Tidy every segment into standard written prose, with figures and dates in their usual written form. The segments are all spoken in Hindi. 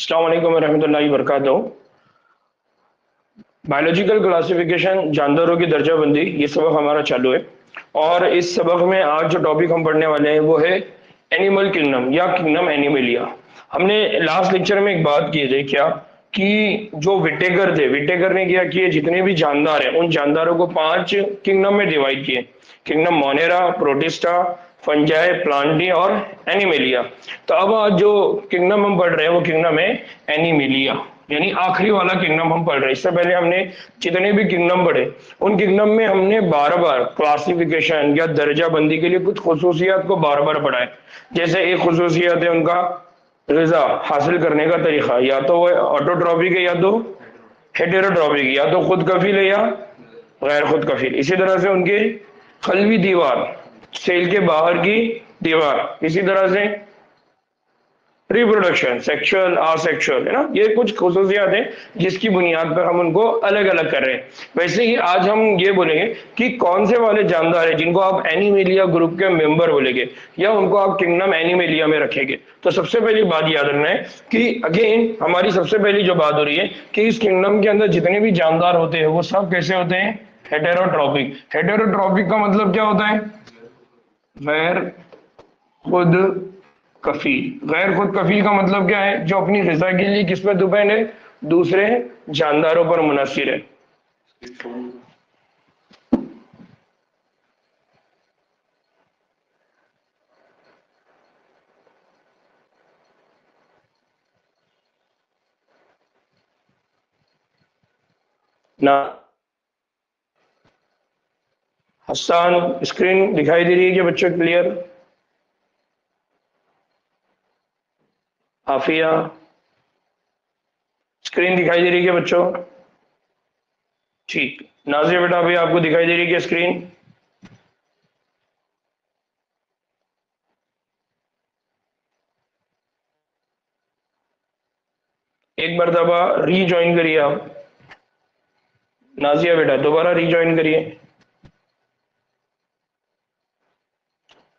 अस्सलाम वालेकुम रहमतुल्लाहि वबरकातुहू। बायोलॉजिकल क्लासिफिकेशन, जानदारों की दर्जाबंदी, ये सबक हमारा चालू है। और इस सबक में आज जो टॉपिक हम पढ़ने वाले हैं वो है एनिमल किंगडम या किंगडम एनिमलिया। हमने लास्ट लेक्चर में एक बात की थी क्या कि जो विटेकर थे, विटेकर ने क्या किए, जितने भी जानदार हैं उन जानदारों को 5 किंगडम में डिवाइड किए। Kingdom Monera, protista, fungi, Plantae और एनिमेलिया। तो अब आज जो किंगडम हम पढ़ रहे हैं वो किंगडम है एनिमेलिया, यानी आखिरी वाला किंगडम हम पढ़ रहे हैं। इससे पहले हमने जितने भी किंगडम पढ़े उन किंगडम में हमने बार बार क्लासिफिकेशन या दर्जा बंदी के लिए कुछ खुसूसियात को बार बार पढ़ा है। जैसे एक खुसूसियत है उनका ग़िज़ा हासिल करने का तरीका, या तो वो ऑटोट्रॉपिक है या तो हेटेरोट्रॉपिक, या तो खुद कफील है या गैर खुद कफील। इसी तरह से उनके खलवी दीवार, सेल के बाहर की दीवार, इसी तरह से रिप्रोडक्शन, सेक्सुअल, असेक्सुअल, है ना। ये कुछ खुसूसियात हैं जिसकी बुनियाद पर हम उनको अलग अलग कर रहे हैं। वैसे ही आज हम ये बोलेंगे कि कौन से वाले जानदार हैं जिनको आप एनिमेलिया ग्रुप के मेंबर बोलेंगे या उनको आप किंगडम एनिमेलिया में रखेंगे। तो सबसे पहली बात याद रखना है कि अगेन हमारी सबसे पहली जो बात हो रही है कि इस किंगडम के अंदर जितने भी जानदार होते हैं वो सब कैसे होते हैं, हेटेरोट्रॉपिक। हेटेरोट्रॉपिक का मतलब क्या होता है, गैर खुद कफील। गैर खुद कफील का मतलब क्या है, जो अपनी ग़िज़ा के लिए किस पर डिपेंड है, दूसरे जानदारों पर मुनहसिर है। ना हसन, स्क्रीन दिखाई दे रही है कि बच्चों क्लियर? आफिया, स्क्रीन दिखाई दे रही है बच्चों? ठीक। नाज़िया बेटा भी आपको दिखाई दे रही है स्क्रीन? एक मरतबा रीज्वाइन करिए आप। नाज़िया बेटा दोबारा रीज्वाइन करिए।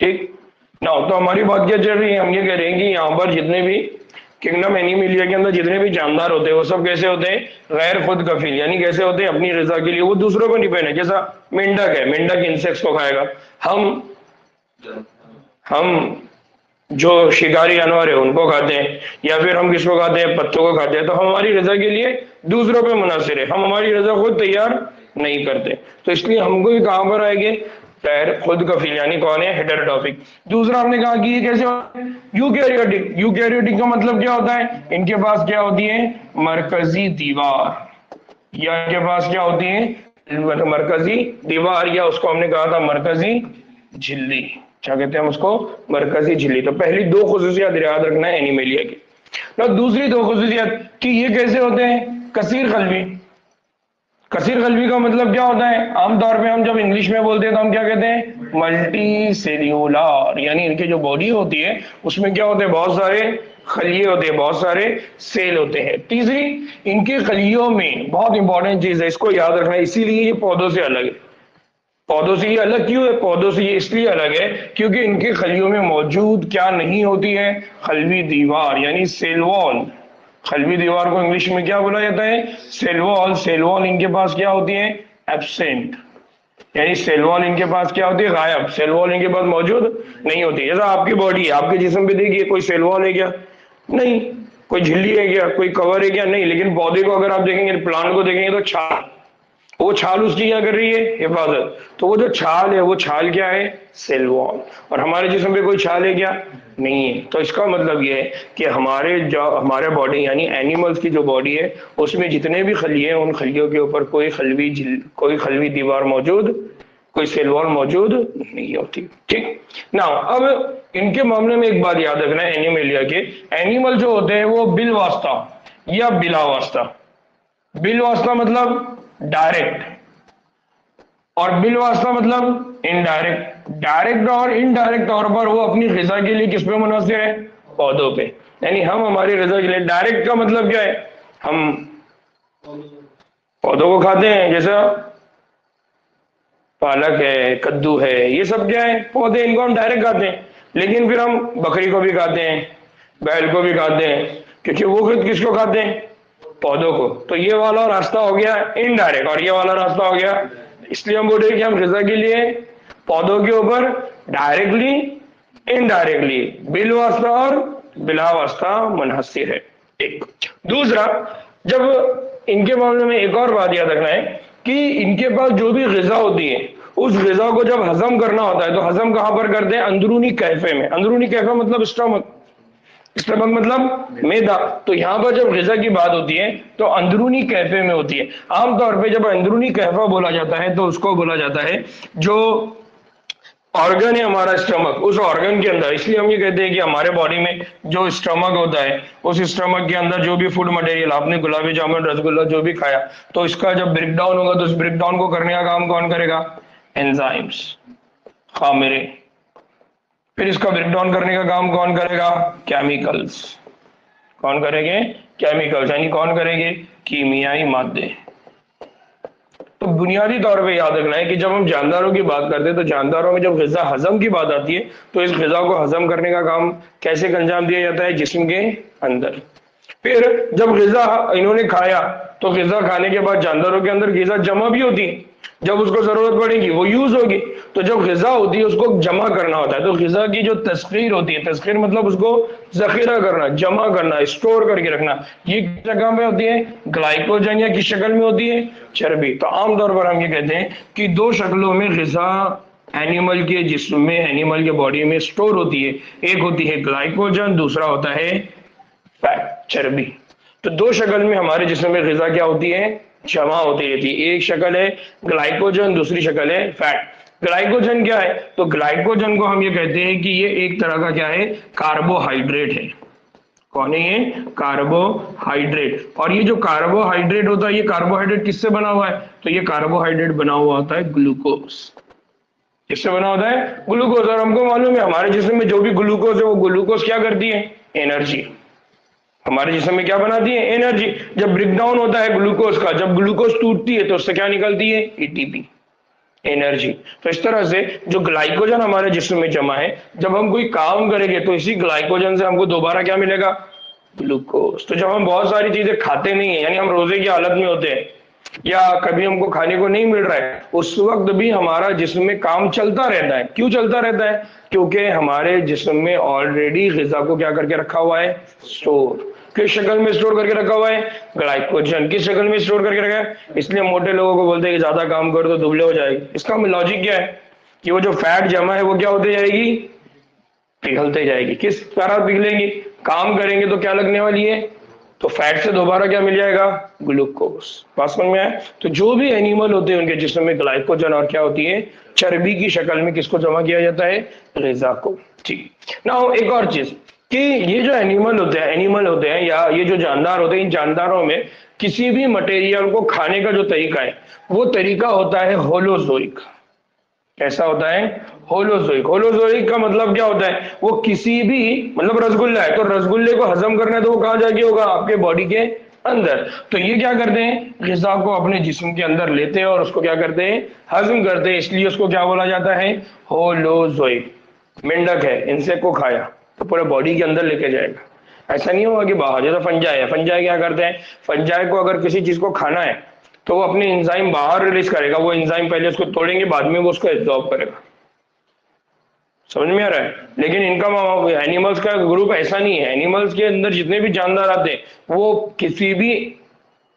ठीक ना। तो हमारी बात क्या चल रही है, हम ये कह रहे हैं कि यहाँ पर जितने भी किंगडम एनिमेलिया के अंदर जितने भी जानदार होते हैं वो सब कैसे होते हैं, गैर खुद कफील, यानी कैसे होते हैं, अपनी रजा के लिए वो दूसरों पर डिपेंड है। जैसा मेंढक है, मेंढक इंसेक्ट्स को खाएगा। हम जो शिकारी जानवर है उनको खाते हैं, या फिर हम किसको खाते हैं, पत्तों को खाते हैं। तो हमारी रजा के लिए दूसरों पे मुनासिर है, हम हमारी रजा खुद तैयार नहीं करते। तो इसलिए हमको भी कहां पर आएंगे, गैर खुद कफील, यानी कौन है, हेटेरोट्रॉपिक। दूसरा हमने कहा कि ये कैसे यूकैरियोटिक। यूकैरियोटिक का मतलब क्या होता है, इनके पास क्या होती है, मरकजी दीवार, या इनके पास क्या होती है, मरकजी दीवार, या उसको हमने कहा था मरकजी झिल्ली। क्या कहते हैं हम उसको, मरकजी झिल्ली। तो पहली दो खुसूसियात याद रखना है एनिमेलिया की। ना दूसरी दो खुसूसियात कि ये कैसे होते हैं, कसीर कल्बी। कसीर कल्बी का मतलब क्या होता है, आमतौर पे हम जब इंग्लिश में बोलते हैं तो हम क्या कहते हैं, मल्टी सेल्यूलर, यानी इनकी जो बॉडी होती है उसमें क्या होते हैं, बहुत सारे खलिए होते हैं, बहुत सारे सेल होते हैं। तीसरी, इनके खलियों में बहुत इंपॉर्टेंट चीज है, इसको याद रखना है, इसीलिए ये पौधों से अलग है। पौधों से ये अलग क्यों है, पौधों से ये इसलिए अलग है क्योंकि इनके खलियों में मौजूद क्या नहीं होती है, खलवी दीवार, यानी सेल वॉल। खलवी दीवार को इंग्लिश में क्या बोला जाता है, सेल वॉल। सेल वॉल इनके पास क्या होती है, एब्सेंट, यानी सेल वॉल इनके पास क्या होती है, गायब। सेल वॉल इनके पास मौजूद नहीं होती। जैसा आपकी बॉडी है, आपके जिस्म पे देखिए कोई सेल वॉल है क्या, नहीं। कोई झिल्ली है क्या, कोई कवर है क्या, नहीं। लेकिन पौधे को अगर आप देखेंगे, प्लांट को देखेंगे तो छाल, वो छाल उसकी क्या कर रही है, हिफाजत। तो वो जो छाल है वो छाल क्या है, सेल वॉल। और हमारे जिस्म पे कोई छाल है क्या, नहीं है। तो इसका मतलब ये है कि हमारे बॉडी यानी एनिमल्स की जो बॉडी है उसमें जितने भी खलिए हैं उन खलियों के ऊपर कोई खलवी दीवार मौजूद, कोई सेल वॉल मौजूद नहीं होती। ठीक ना। अब इनके मामले में एक बात याद रखना है, एनिमेलिया के एनिमल जो होते हैं वो बिल वास्ता या बिला वास्ता। बिल वास्ता मतलब डायरेक्ट, और बिल वास्ता मतलब इनडायरेक्ट। डायरेक्ट और इनडायरेक्ट तौर पर वो अपनी ग़िज़ा के लिए किस पे मुनहसिर है, पौधों पे। यानी हम हमारी ग़िज़ा के लिए, डायरेक्ट का मतलब क्या है, हम पौधों को खाते हैं, जैसा पालक है, कद्दू है, ये सब क्या है, पौधे, इनको हम डायरेक्ट खाते हैं। लेकिन फिर हम बकरी को भी खाते हैं, बैल को भी खाते हैं, क्योंकि वो खुद किसको खाते हैं, पौधों को। तो ये वाला रास्ता हो गया इनडायरेक्ट और ये वाला रास्ता हो गया, इसलिए हम बोल रहे हैं कि हम ग़िज़ा के लिए पौधों के ऊपर डायरेक्टली इनडायरेक्टली बिल वास्ता और बिला वास्ता मुनहसिर है। एक दूसरा, जब इनके मामले में एक और बात याद रखना है कि इनके पास जो भी ग़िज़ा होती है उस ग़िज़ा को जब हजम करना होता है तो हजम कहां पर करते हैं, अंदरूनी कैफे में। अंदरूनी कैफा मतलब स्टमक, स्टमक मतलब मैदा। तो यहाँ पर जब ग़िज़ा की बात होती है तो अंदरूनी कैफे में होती है। आमतौर पे जब अंदरूनी कैफा बोला जाता है तो उसको बोला जाता है जो ऑर्गन है हमारा स्टमक, उस ऑर्गन के अंदर। इसलिए हम ये कहते हैं कि हमारे बॉडी में जो स्टमक होता है उस स्टमक के अंदर जो भी फूड मटेरियल, आपने गुलाबी जामुन रसगुल्ला जो भी खाया, तो इसका जब ब्रेक डाउन होगा तो उस ब्रेक डाउन को करने का काम कौन करेगा, एंजाइम्स, खामिरे। फिर इसका ब्रेक डाउन करने का काम कौन करेगा, केमिकल्स। कौन करेंगे, केमिकल्स, यानी कौन करेंगे, कीमियाई मादे। तो बुनियादी तौर पे याद रखना है कि जब हम जानदारों की बात करते हैं तो जानदारों में जब ग़िज़ा हजम की बात आती है तो इस ग़िज़ा को हजम करने का काम कैसे अंजाम दिया जाता है, जिस्म के अंदर। फिर जब ग़िज़ा इन्होंने खाया तो ग़िज़ा खाने के बाद जानदारों के अंदर ग़िज़ा जमा भी होती है, जब उसको जरूरत पड़ेगी वो यूज होगी। तो जब ग़िज़ा होती है उसको जमा करना होता है। तो ग़िज़ा की जो तस्खीर होती है, तस्खीर मतलब उसको जखीरा करना, जमा करना, स्टोर करके रखना, ये किस जगह में होती है, ग्लाइकोजन, या किस शक्ल में होती है, चर्बी। तो आमतौर पर हम ये कहते हैं कि दो शक्लों में ग़िज़ा एनिमल के जिस्म में, एनिमल के बॉडी में स्टोर होती है। एक होती है ग्लाइकोजन, दूसरा होता है फैट, चर्बी। तो दो शक्ल में हमारे जिस्म में ग़िज़ा क्या होती है, जमा होती रहती है। एक शक्ल है ग्लाइकोजन, दूसरी शक्ल है फैट। ग्लाइकोजन क्या है, तो ग्लाइकोजन को हम ये कहते हैं कि ये एक तरह का क्या है, कार्बोहाइड्रेट है। कौन है ये, कार्बोहाइड्रेट। और ये जो कार्बोहाइड्रेट होता है, ये कार्बोहाइड्रेट किससे बना हुआ है, तो ये कार्बोहाइड्रेट बना हुआ होता है ग्लूकोज। किससे बना होता है, ग्लूकोज। और हमको मालूम है हमारे जिस्म में जो भी ग्लूकोज है वो ग्लूकोज क्या करती है, एनर्जी। हमारे जिस्म में क्या बनाती है, एनर्जी। जब ब्रेक डाउन होता है ग्लूकोज का, जब ग्लूकोज टूटती है तो उससे क्या निकलती है, एटीपी, एनर्जी। तो इस तरह से जो ग्लाइकोजन हमारे जिस्म में जमा है, जब हम कोई काम करेंगे तो इसी ग्लाइकोजन से हमको दोबारा क्या मिलेगा, ग्लूकोज। तो जब हम बहुत सारी चीजें खाते नहीं है, यानी हम रोजे की हालत में होते हैं या कभी हमको खाने को नहीं मिल रहा है, उस वक्त भी हमारा जिस्म में काम चलता रहता है। क्यों चलता रहता है, क्योंकि हमारे जिस्म में ऑलरेडी ग़िज़ा को क्या करके रखा हुआ है, स्टोर। किस शक्ल में स्टोर करके रखा हुआ है, ग्लाइकोजन। किस शक्ल में स्टोर करके रखा है, इसलिए मोटे लोगों को बोलते हैं कि ज्यादा काम करो तो दुबले हो जाएगी। इसका लॉजिक क्या है कि वो जो फैट जमा है वो क्या होती जाएगी, पिघलते जाएगी। किस तरह पिघलेगी, काम करेंगे तो क्या लगने वाली है, तो फैट से दोबारा क्या मिल जाएगा, ग्लूकोज। बात समझ में आया। तो जो भी एनिमल होते हैं उनके जिस्म में ग्लाइकोजन और क्या होती है, चर्बी की शक्ल में किसको जमा किया जाता है, ग़िज़ा को। ठीक। नाउ एक और चीज कि ये जो एनिमल होते हैं या ये जो जानदार होते हैं, इन जानदारों में किसी भी मटेरियल को खाने का जो तरीका है वो तरीका होता है होलोजोइक। कैसा होता है, होलोजोइक। होलोजोइक का मतलब क्या होता है, वो किसी भी, मतलब रसगुल्ला है तो रसगुल्ले को हजम करना है तो वो कहां जाके होगा, आपके बॉडी के अंदर। तो ये क्या करते हैं, ग़िज़ा को अपने जिस्म के अंदर लेते हैं और उसको क्या करते हैं, हजम करते हैं। इसलिए उसको क्या बोला जाता है, होलोजोइक। मेंढक है, इंसेक्ट को खाया तो पूरे बॉडी के अंदर लेके जाएगा, ऐसा नहीं होगा कि बाहर। जैसे फंजाई है, फंजाई क्या करते हैं, फंजाई को अगर किसी चीज को खाना है तो वो अपने एंजाइम बाहर रिलीज करेगा। वो एंजाइम पहले उसको तोड़ेंगे, बाद में वो उसको एब्जॉर्ब करेगा। समझ में आ रहा है। लेकिन इनका एनिमल्स का ग्रुप ऐसा नहीं है। एनिमल्स के अंदर जितने भी जानदार आते हैं वो किसी भी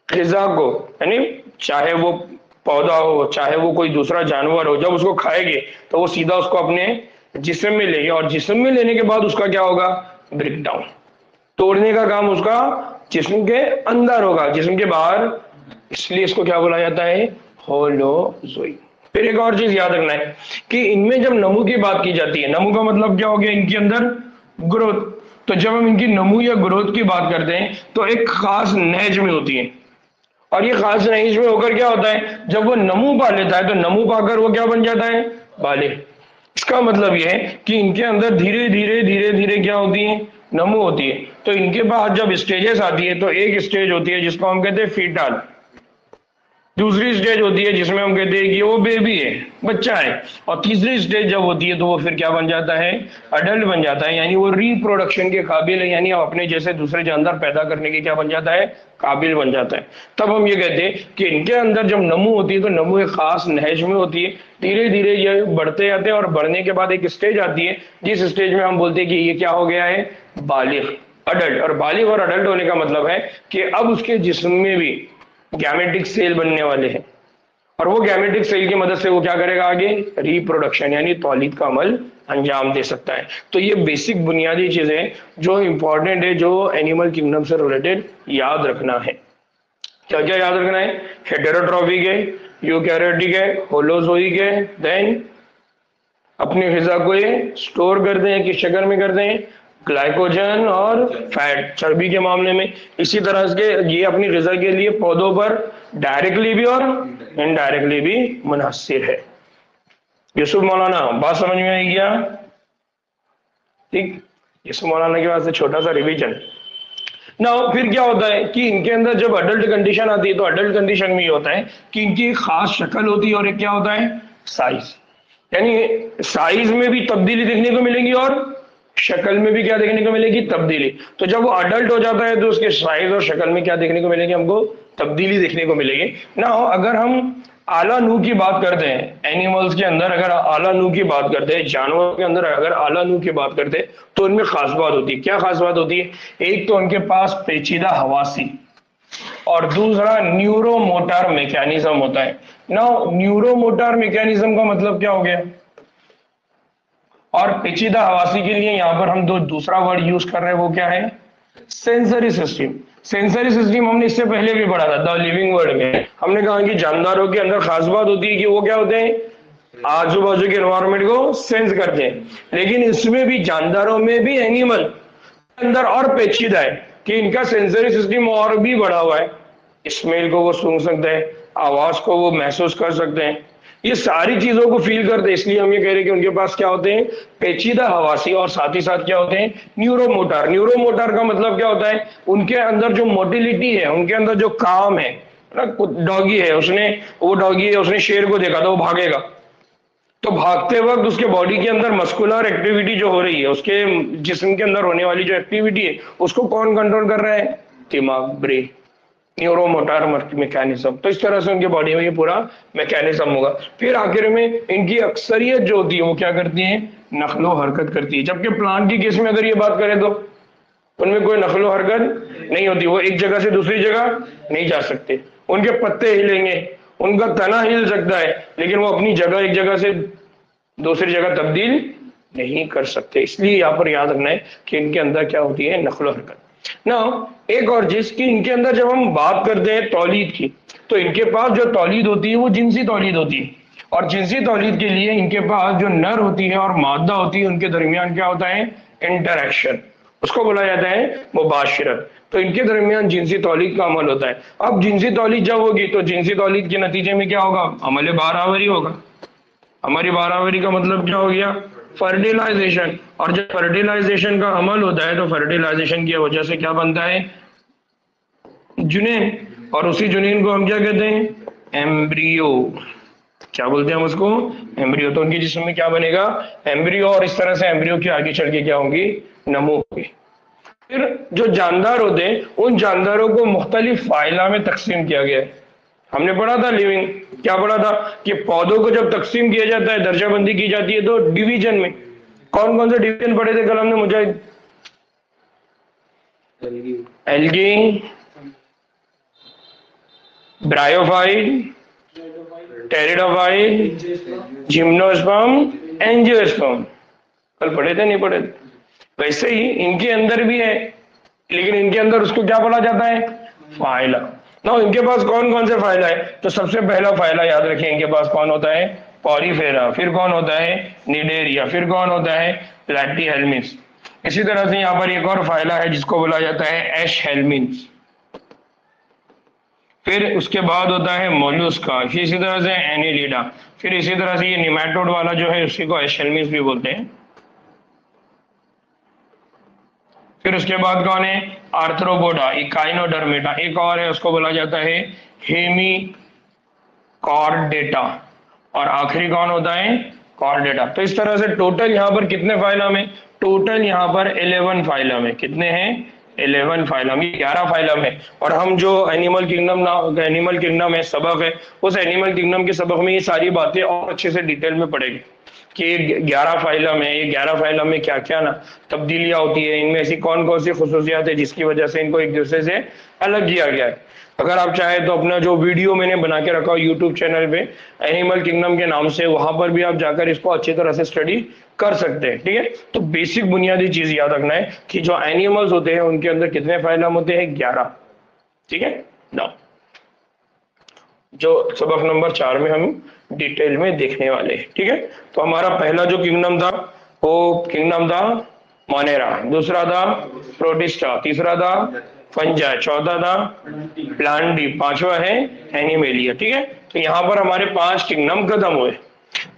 ग़िज़ा को, यानी चाहे वो पौधा हो चाहे वो कोई दूसरा जानवर हो, जब उसको खाएंगे तो वो सीधा उसको अपने जिस्म में लेंगे और जिस्म में लेने के बाद उसका क्या होगा, ब्रेक डाउन। तोड़ने का काम उसका जिस्म के अंदर होगा, जिस्म के बाहर। इसलिए इसको क्या बोला जाता है, होलोजोइक। फिर एक और चीज याद रखना है कि इनमें जब नमू की बात की जाती है, नमू का मतलब क्या हो गया, इनके अंदर ग्रोथ। तो जब हम इनकी नमू या ग्रोथ की बात करते हैं तो एक खास नहज में होती है, और ये खास नहज में होकर क्या होता है, जब वो नमू पा लेता है तो नमू पाकर वो क्या बन जाता है, बाले। इसका मतलब यह है कि इनके अंदर धीरे धीरे धीरे धीरे क्या होती है, नमू होती है। तो इनके पास जब स्टेजेस आती है तो एक स्टेज होती है जिसको हम कहते हैं फीटल, दूसरी स्टेज होती है जिसमें हम कहते हैं कि वो बेबी है, बच्चा है। और तीसरी स्टेज जब होती है तो वो फिर क्या बन जाता है, अडल्ट बन जाता है, यानी वो रिप्रोडक्शन के काबिल है, यानी अपने जैसे दूसरे जानदार पैदा करने के क्या बन जाता है, काबिल बन जाता है। तब हम ये कहते हैं कि इनके अंदर जब नमू होती है तो नमू एक खास नहज में होती है, धीरे धीरे ये बढ़ते जाते हैं और बढ़ने के बाद एक स्टेज आती है जिस स्टेज में हम बोलते हैं कि ये क्या हो गया है, बालिग, अडल्ट। और बालिग और अडल्ट होने का मतलब है कि अब उसके जिस्म में भी गैमेटिक सेल बनने वाले हैं, और वो गैमेटिक सेल की मदद से वो क्या करेगा, आगे रिप्रोडक्शन यानी तौलीद का अमल अंजाम दे सकता है। तो ये बेसिक बुनियादी चीजें जो इंपॉर्टेंट है, जो एनिमल किंगडम से रिलेटेड याद रखना है। क्या क्या याद रखना है, हेटेरोट्रॉफिक है, यूकैरियोटिक है, होलोजोइक है, देन अपनी ग़िज़ा को ये स्टोर करते हैं, किस शक्ल में करते हैं, ग्लाइकोजन और फैट, चर्बी के मामले में। इसी तरह से ये अपनी ग़िज़ा के लिए पौधों पर डायरेक्टली भी और इनडायरेक्टली भी मुनहसिर है। यूसुफ मौलाना, बात समझ में आई क्या? ठीक, यूसुफ मौलाना के पास से छोटा सा रिवीजन ना। फिर क्या होता है कि इनके अंदर जब अडल्ट कंडीशन आती है तो अडल्ट कंडीशन में ये होता है कि इनकी एक खास शक्ल होती है और एक क्या होता है, साइज, यानी साइज में भी तब्दीली देखने को मिलेगी और शक्ल में भी क्या देखने को मिलेगी, तब्दीली। तो जब वो अडल्ट हो जाता है तो उसके साइज और शक्ल में क्या देखने को मिलेगी, हमको तब्दीली देखने को मिलेगी ना। अगर हम आला नू की बात करते हैं, एनिमल्स के अंदर अगर आला नू की बात करते हैं, जानवरों के अंदर अगर आला नू की बात करते हैं तो उनमें खास बात होती है। क्या खास बात होती है, एक तो उनके पास पेचीदा हवासी और दूसरा न्यूरोमोटर मैकेनिज्म होता है ना। न्यूरोमोटर मैकेनिज्म का मतलब क्या हो गया, और पेचीदा हवासी के लिए यहां पर हम दूसरा वर्ड यूज कर रहे हैं, वो क्या है, सेंसरी सिस्टम। सेंसरी सिस्टम हमने इससे पहले भी पढ़ा था द लिविंग वर्ल्ड में। हमने कहा कि जानदारों के अंदर खास बात होती है कि वो क्या होते हैं, आजू बाजू के एनवायरमेंट को सेंस करते हैं। लेकिन इसमें भी जानदारों में भी एनिमल के अंदर और पेचीदा है कि इनका सेंसरी सिस्टम और भी बढ़ा हुआ है। स्मेल को वो सूंघ सकते हैं, आवाज को वो महसूस कर सकते हैं, ये सारी चीजों को फील करते हैं। इसलिए हम ये कह रहे हैं कि उनके पास क्या होते हैं, पेचीदा हवासी और साथ ही साथ क्या होते हैं, न्यूरोमोटर। न्यूरोमोटर का मतलब क्या होता है, उनके अंदर जो मोटिलिटी है, उनके अंदर जो काम है ना। डॉगी है, उसने शेर को देखा तो वो भागेगा, तो भागते वक्त उसके बॉडी के अंदर मस्कुलर एक्टिविटी जो हो रही है, उसके जिस्म के अंदर होने वाली जो एक्टिविटी है, उसको कौन कंट्रोल कर रहा है, दिमाग, ब्रेन, न्यूरोमोटर मैकेनिज्म। तो इस तरह से उनके बॉडी में ये पूरा मैकेनिज्म होगा। फिर आखिर में इनकी अक्सरियत जो होती है वो क्या करती है, नकलो हरकत करती है। जबकि प्लांट की केस में अगर ये बात करें तो उनमें कोई नकलो हरकत नहीं होती, वो एक जगह से दूसरी जगह नहीं जा सकते। उनके पत्ते हिलेंगे, उनका तना हिल सकता है, लेकिन वो अपनी जगह एक जगह से दूसरी जगह तब्दील नहीं कर सकते। इसलिए यहाँ पर याद रखना है कि इनके अंदर क्या होती है, नकलो हरकत ना। एक और चीज कि इनके अंदर जब हम बात करते हैं तौलीद की, तो इनके पास जो तौलीद होती है वो जिनसी तौलीद होती है, और जिनसी तौलीद के लिए इनके पास जो नर होती है और मादा होती है, उनके दरमियान क्या होता है, इंटरेक्शन, उसको बोला जाता है मुबाशिरत। तो इनके दरमियान जिनसी तौलीद का अमल होता है। अब जिनसी तौलीद जब होगी तो जिनसी तौलीद के नतीजे में क्या होगा, अमल बारावरी होगा। हमारी बारावरी का मतलब क्या हो गया, फर्टिलाइजेशन। और जब फर्टिलाइजेशन का अमल होता है तो फर्टिलाइजेशन की वजह से क्या बनता है, जुनीन, और उसी जुनीन को हम क्या कहते हैं, एम्ब्रियो। क्या बोलते हैं हम उसको, एम्ब्रियो। तो उनके जिस्म में क्या बनेगा, एम्ब्रियो, और इस तरह से एम्ब्रियो की आगे चल के क्या होंगी, नमो होगी। फिर जो जानदार होते हैं उन जानदारों को मुख्तलिफ फाइला में तकसीम किया गया है। हमने पढ़ा था लिविंग, क्या पढ़ा था कि पौधों को जब तकसीम किया जाता है, दर्जाबंदी की जाती है, तो डिवीजन में कौन कौन से डिवीजन पढ़े थे कल हमने, मुझे algae, bryophyte, pteridophyte, gymnosperm, angiosperm. कल पढ़े थे, नहीं पढ़े थे? वैसे ही इनके अंदर भी है, लेकिन इनके अंदर उसको क्या बोला जाता है, फाइला ना। इनके पास कौन कौन से फाइला है, तो सबसे पहला फाइला याद रखें, इनके पास कौन होता है, पॉलीफेरा। फिर कौन होता है, निडेरिया। फिर कौन होता है, प्लैटीहेल्मिन्थ। इसी तरह से यहाँ पर एक और फाइला है जिसको बोला जाता है एशहेल्मिन्थ। फिर उसके बाद होता है मोलस्का, फिर इसी तरह से एनिलिडा। फिर इसी तरह से ये निमेटोड वाला जो है उसी को एशहेल्मिन्थ भी बोलते हैं। फिर उसके बाद कौन है, आर्थ्रोपोडा, इकाइनोडर्मेटा। एक और है, उसको बोला जाता है हेमी कॉर्डेटा, और आखिरी कौन होता है, कॉर्डेटा। तो इस तरह से टोटल यहाँ पर कितने फाइलम है, टोटल यहाँ पर 11 फाइलम है। कितने हैं, 11 फाइलम, ये 11 फाइलम है। और हम जो एनिमल किंगडम है सबक है, उस एनिमल किंगडम के सबक में ये सारी बातें और अच्छे से डिटेल में पढ़ेंगे कि 11 फाइलम है, ये 11 फाइलम में क्या क्या ना तब्दीलियां होती है, इनमें ऐसी कौन कौन सी खुसूसियात है जिसकी वजह से इनको एक दूसरे से अलग किया गया है। अगर आप चाहे तो अपना जो वीडियो मैंने बना के रखा हो यूट्यूब चैनल पे एनिमल किंगडम के नाम से, वहां पर भी आप जाकर इसको अच्छी तरह से स्टडी कर सकते हैं। ठीक है, तो बेसिक बुनियादी चीज याद रखना है कि जो एनिमल्स होते हैं उनके अंदर कितने फाइलम होते हैं, 11। ठीक है ना, जो सबक नंबर 4 में हम डिटेल में देखने वाले हैं। ठीक है, तो हमारा पहला जो किंगडम था वो किंगडम था मोनेरा, दूसरा था प्रोटिस्टा, तीसरा था फंजा, चौथा था प्लांटी, पांचवा है एनिमेलिया। ठीक है, तो यहाँ पर हमारे 5 किंगडम खत्म हुए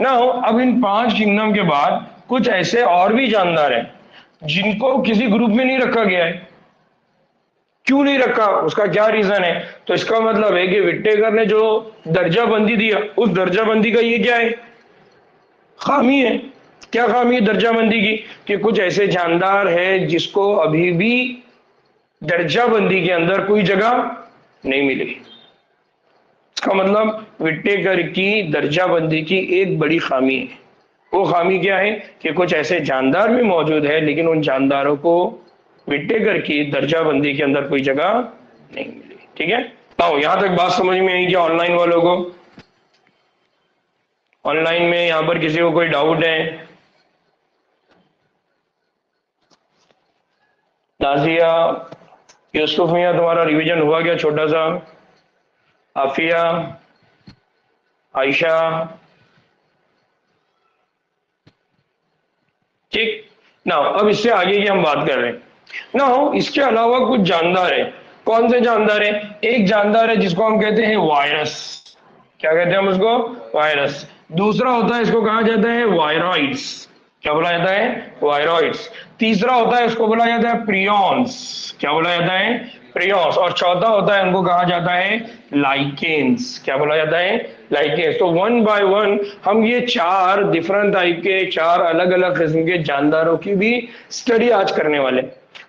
ना। अब इन 5 किंगडम के बाद कुछ ऐसे और भी जानदार हैं जिनको किसी ग्रुप में नहीं रखा गया है। क्यों नहीं रखा, उसका क्या रीजन है, तो इसका मतलब है कि विटेकर ने जो दर्जा बंदी दिया, उस दर्जा बंदी का ये क्या है, खामी है। क्या खामी है दर्जा बंदी की, कि कुछ ऐसे जानदार है जिसको अभी भी दर्जा बंदी के अंदर कोई जगह नहीं मिली। इसका मतलब विटेकर की दर्जा बंदी की एक बड़ी खामी है। वो खामी क्या है कि कुछ ऐसे जानदार भी मौजूद है लेकिन उन जानदारों को विटेकर की दर्जा बंदी के अंदर कोई जगह नहीं मिली। ठीक है, तो यहां तक बात समझ में आई क्या ऑनलाइन वालों को? ऑनलाइन में यहां पर किसी को कोई डाउट है? नाजिया, यूसुफ मियां, तुम्हारा रिवीजन हुआ क्या छोटा सा? आफिया, आयशा, ठीक ना। अब इससे आगे की हम बात कर रहे हैं ना। इसके अलावा कुछ जानदार है। कौन से जानदार है? एक जानदार है जिसको हम कहते हैं वायरस। क्या कहते हैं हम उसको? वायरस। दूसरा होता है, इसको कहा जाता है वायरॉइड्स। क्या बोला जाता है? वायरॉइड्स। तीसरा होता है, इसको बोला जाता है प्रियॉन्स। क्या बोला जाता है? प्रियॉन्स। और चौथा होता है, उनको कहा जाता है लाइकेन्स। क्या बोला जाता है? लाइकेन्स। तो वन बाय वन हम ये 4 डिफरेंट टाइप के, 4 अलग अलग किस्म के जानदारों की भी स्टडी आज करने वाले।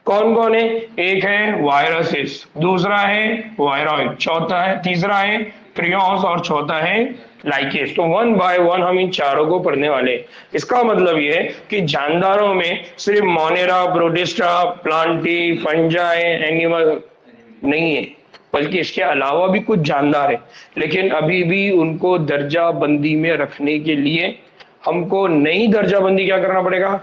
कौन कौन है? एक है वायरसेस, दूसरा है वायरॉइड, चौथा है, तीसरा है प्रियॉन्स और चौथा है लाइकेस। तो वन बाय वन हम इन चारों को पढ़ने वाले। इसका मतलब ये है कि जानदारों में सिर्फ Monera, protista, Plantae, fungi, animal नहीं है, बल्कि इसके अलावा भी कुछ जानदार है। लेकिन अभी भी उनको दर्जा बंदी में रखने के लिए हमको नई दर्जा बंदी क्या करना पड़ेगा?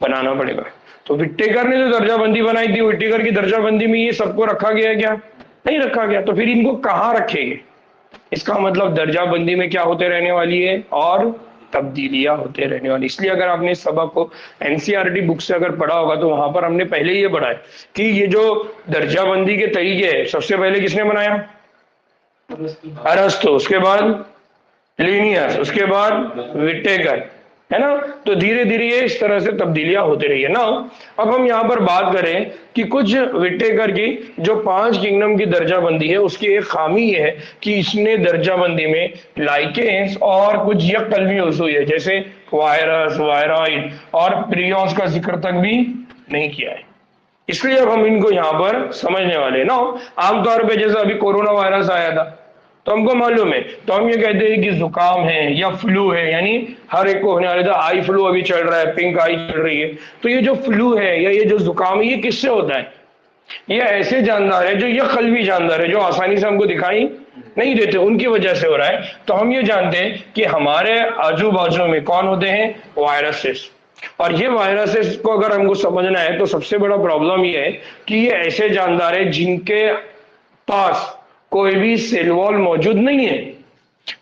बनाना पड़ेगा। तो विटेकर ने जो दर्जा बंदी बनाई थी, विटेकर की दर्जा बंदी में ये सबको रखा गया है क्या? नहीं रखा गया। तो फिर इनको कहाँ रखेंगे? इसका मतलब दर्जा बंदी में क्या होते रहने वाली है? और तब्दीलियां होते रहने वाली। इसलिए अगर आपने इस सबक को एनसीईआरटी बुक से अगर पढ़ा होगा तो वहां पर हमने पहले ये पढ़ा है कि ये जो दर्जा बंदी के तरीके है, सबसे पहले किसने बनाया? अरस्तु, उसके बाद लीनियस, उसके बाद विटेकर, है ना। तो धीरे धीरे ये इस तरह से तब्दीलियां होती रही है ना। अब हम यहाँ पर बात करें कि कुछ विटेकर की जो 5 किंगडम की दर्जा बंदी है, उसकी एक खामी ये है कि इसने दर्जा बंदी में लाइकेन्स और कुछ यककलमी यूज हुई है, जैसे वायरस, वायरॉइड और प्रियॉन्स का जिक्र तक भी नहीं किया है। इसलिए अब हम इनको यहाँ पर समझने वाले ना। आमतौर पर जैसे अभी कोरोना वायरस आया था तो हमको मालूम है, तो हम ये कहते हैं कि जुकाम है या फ्लू है, यानी हर एक को होने वाला था। आई फ्लू अभी चल रहा है, पिंक आई चल रही है। तो ये जो फ्लू है या ये जो जुकाम है, ये किससे होता है? ये ऐसे जानदार है जो ये कल्बी जानदार है, जो आसानी से हमको दिखाई नहीं देते, उनकी वजह से हो रहा है। तो हम ये जानते हैं कि हमारे आजू बाजू में कौन होते हैं? वायरसेस। और ये वायरसेस को अगर हमको समझना है तो सबसे बड़ा प्रॉब्लम ये है कि ये ऐसे जानदार है जिनके पास कोई भी सेल वॉल मौजूद नहीं है।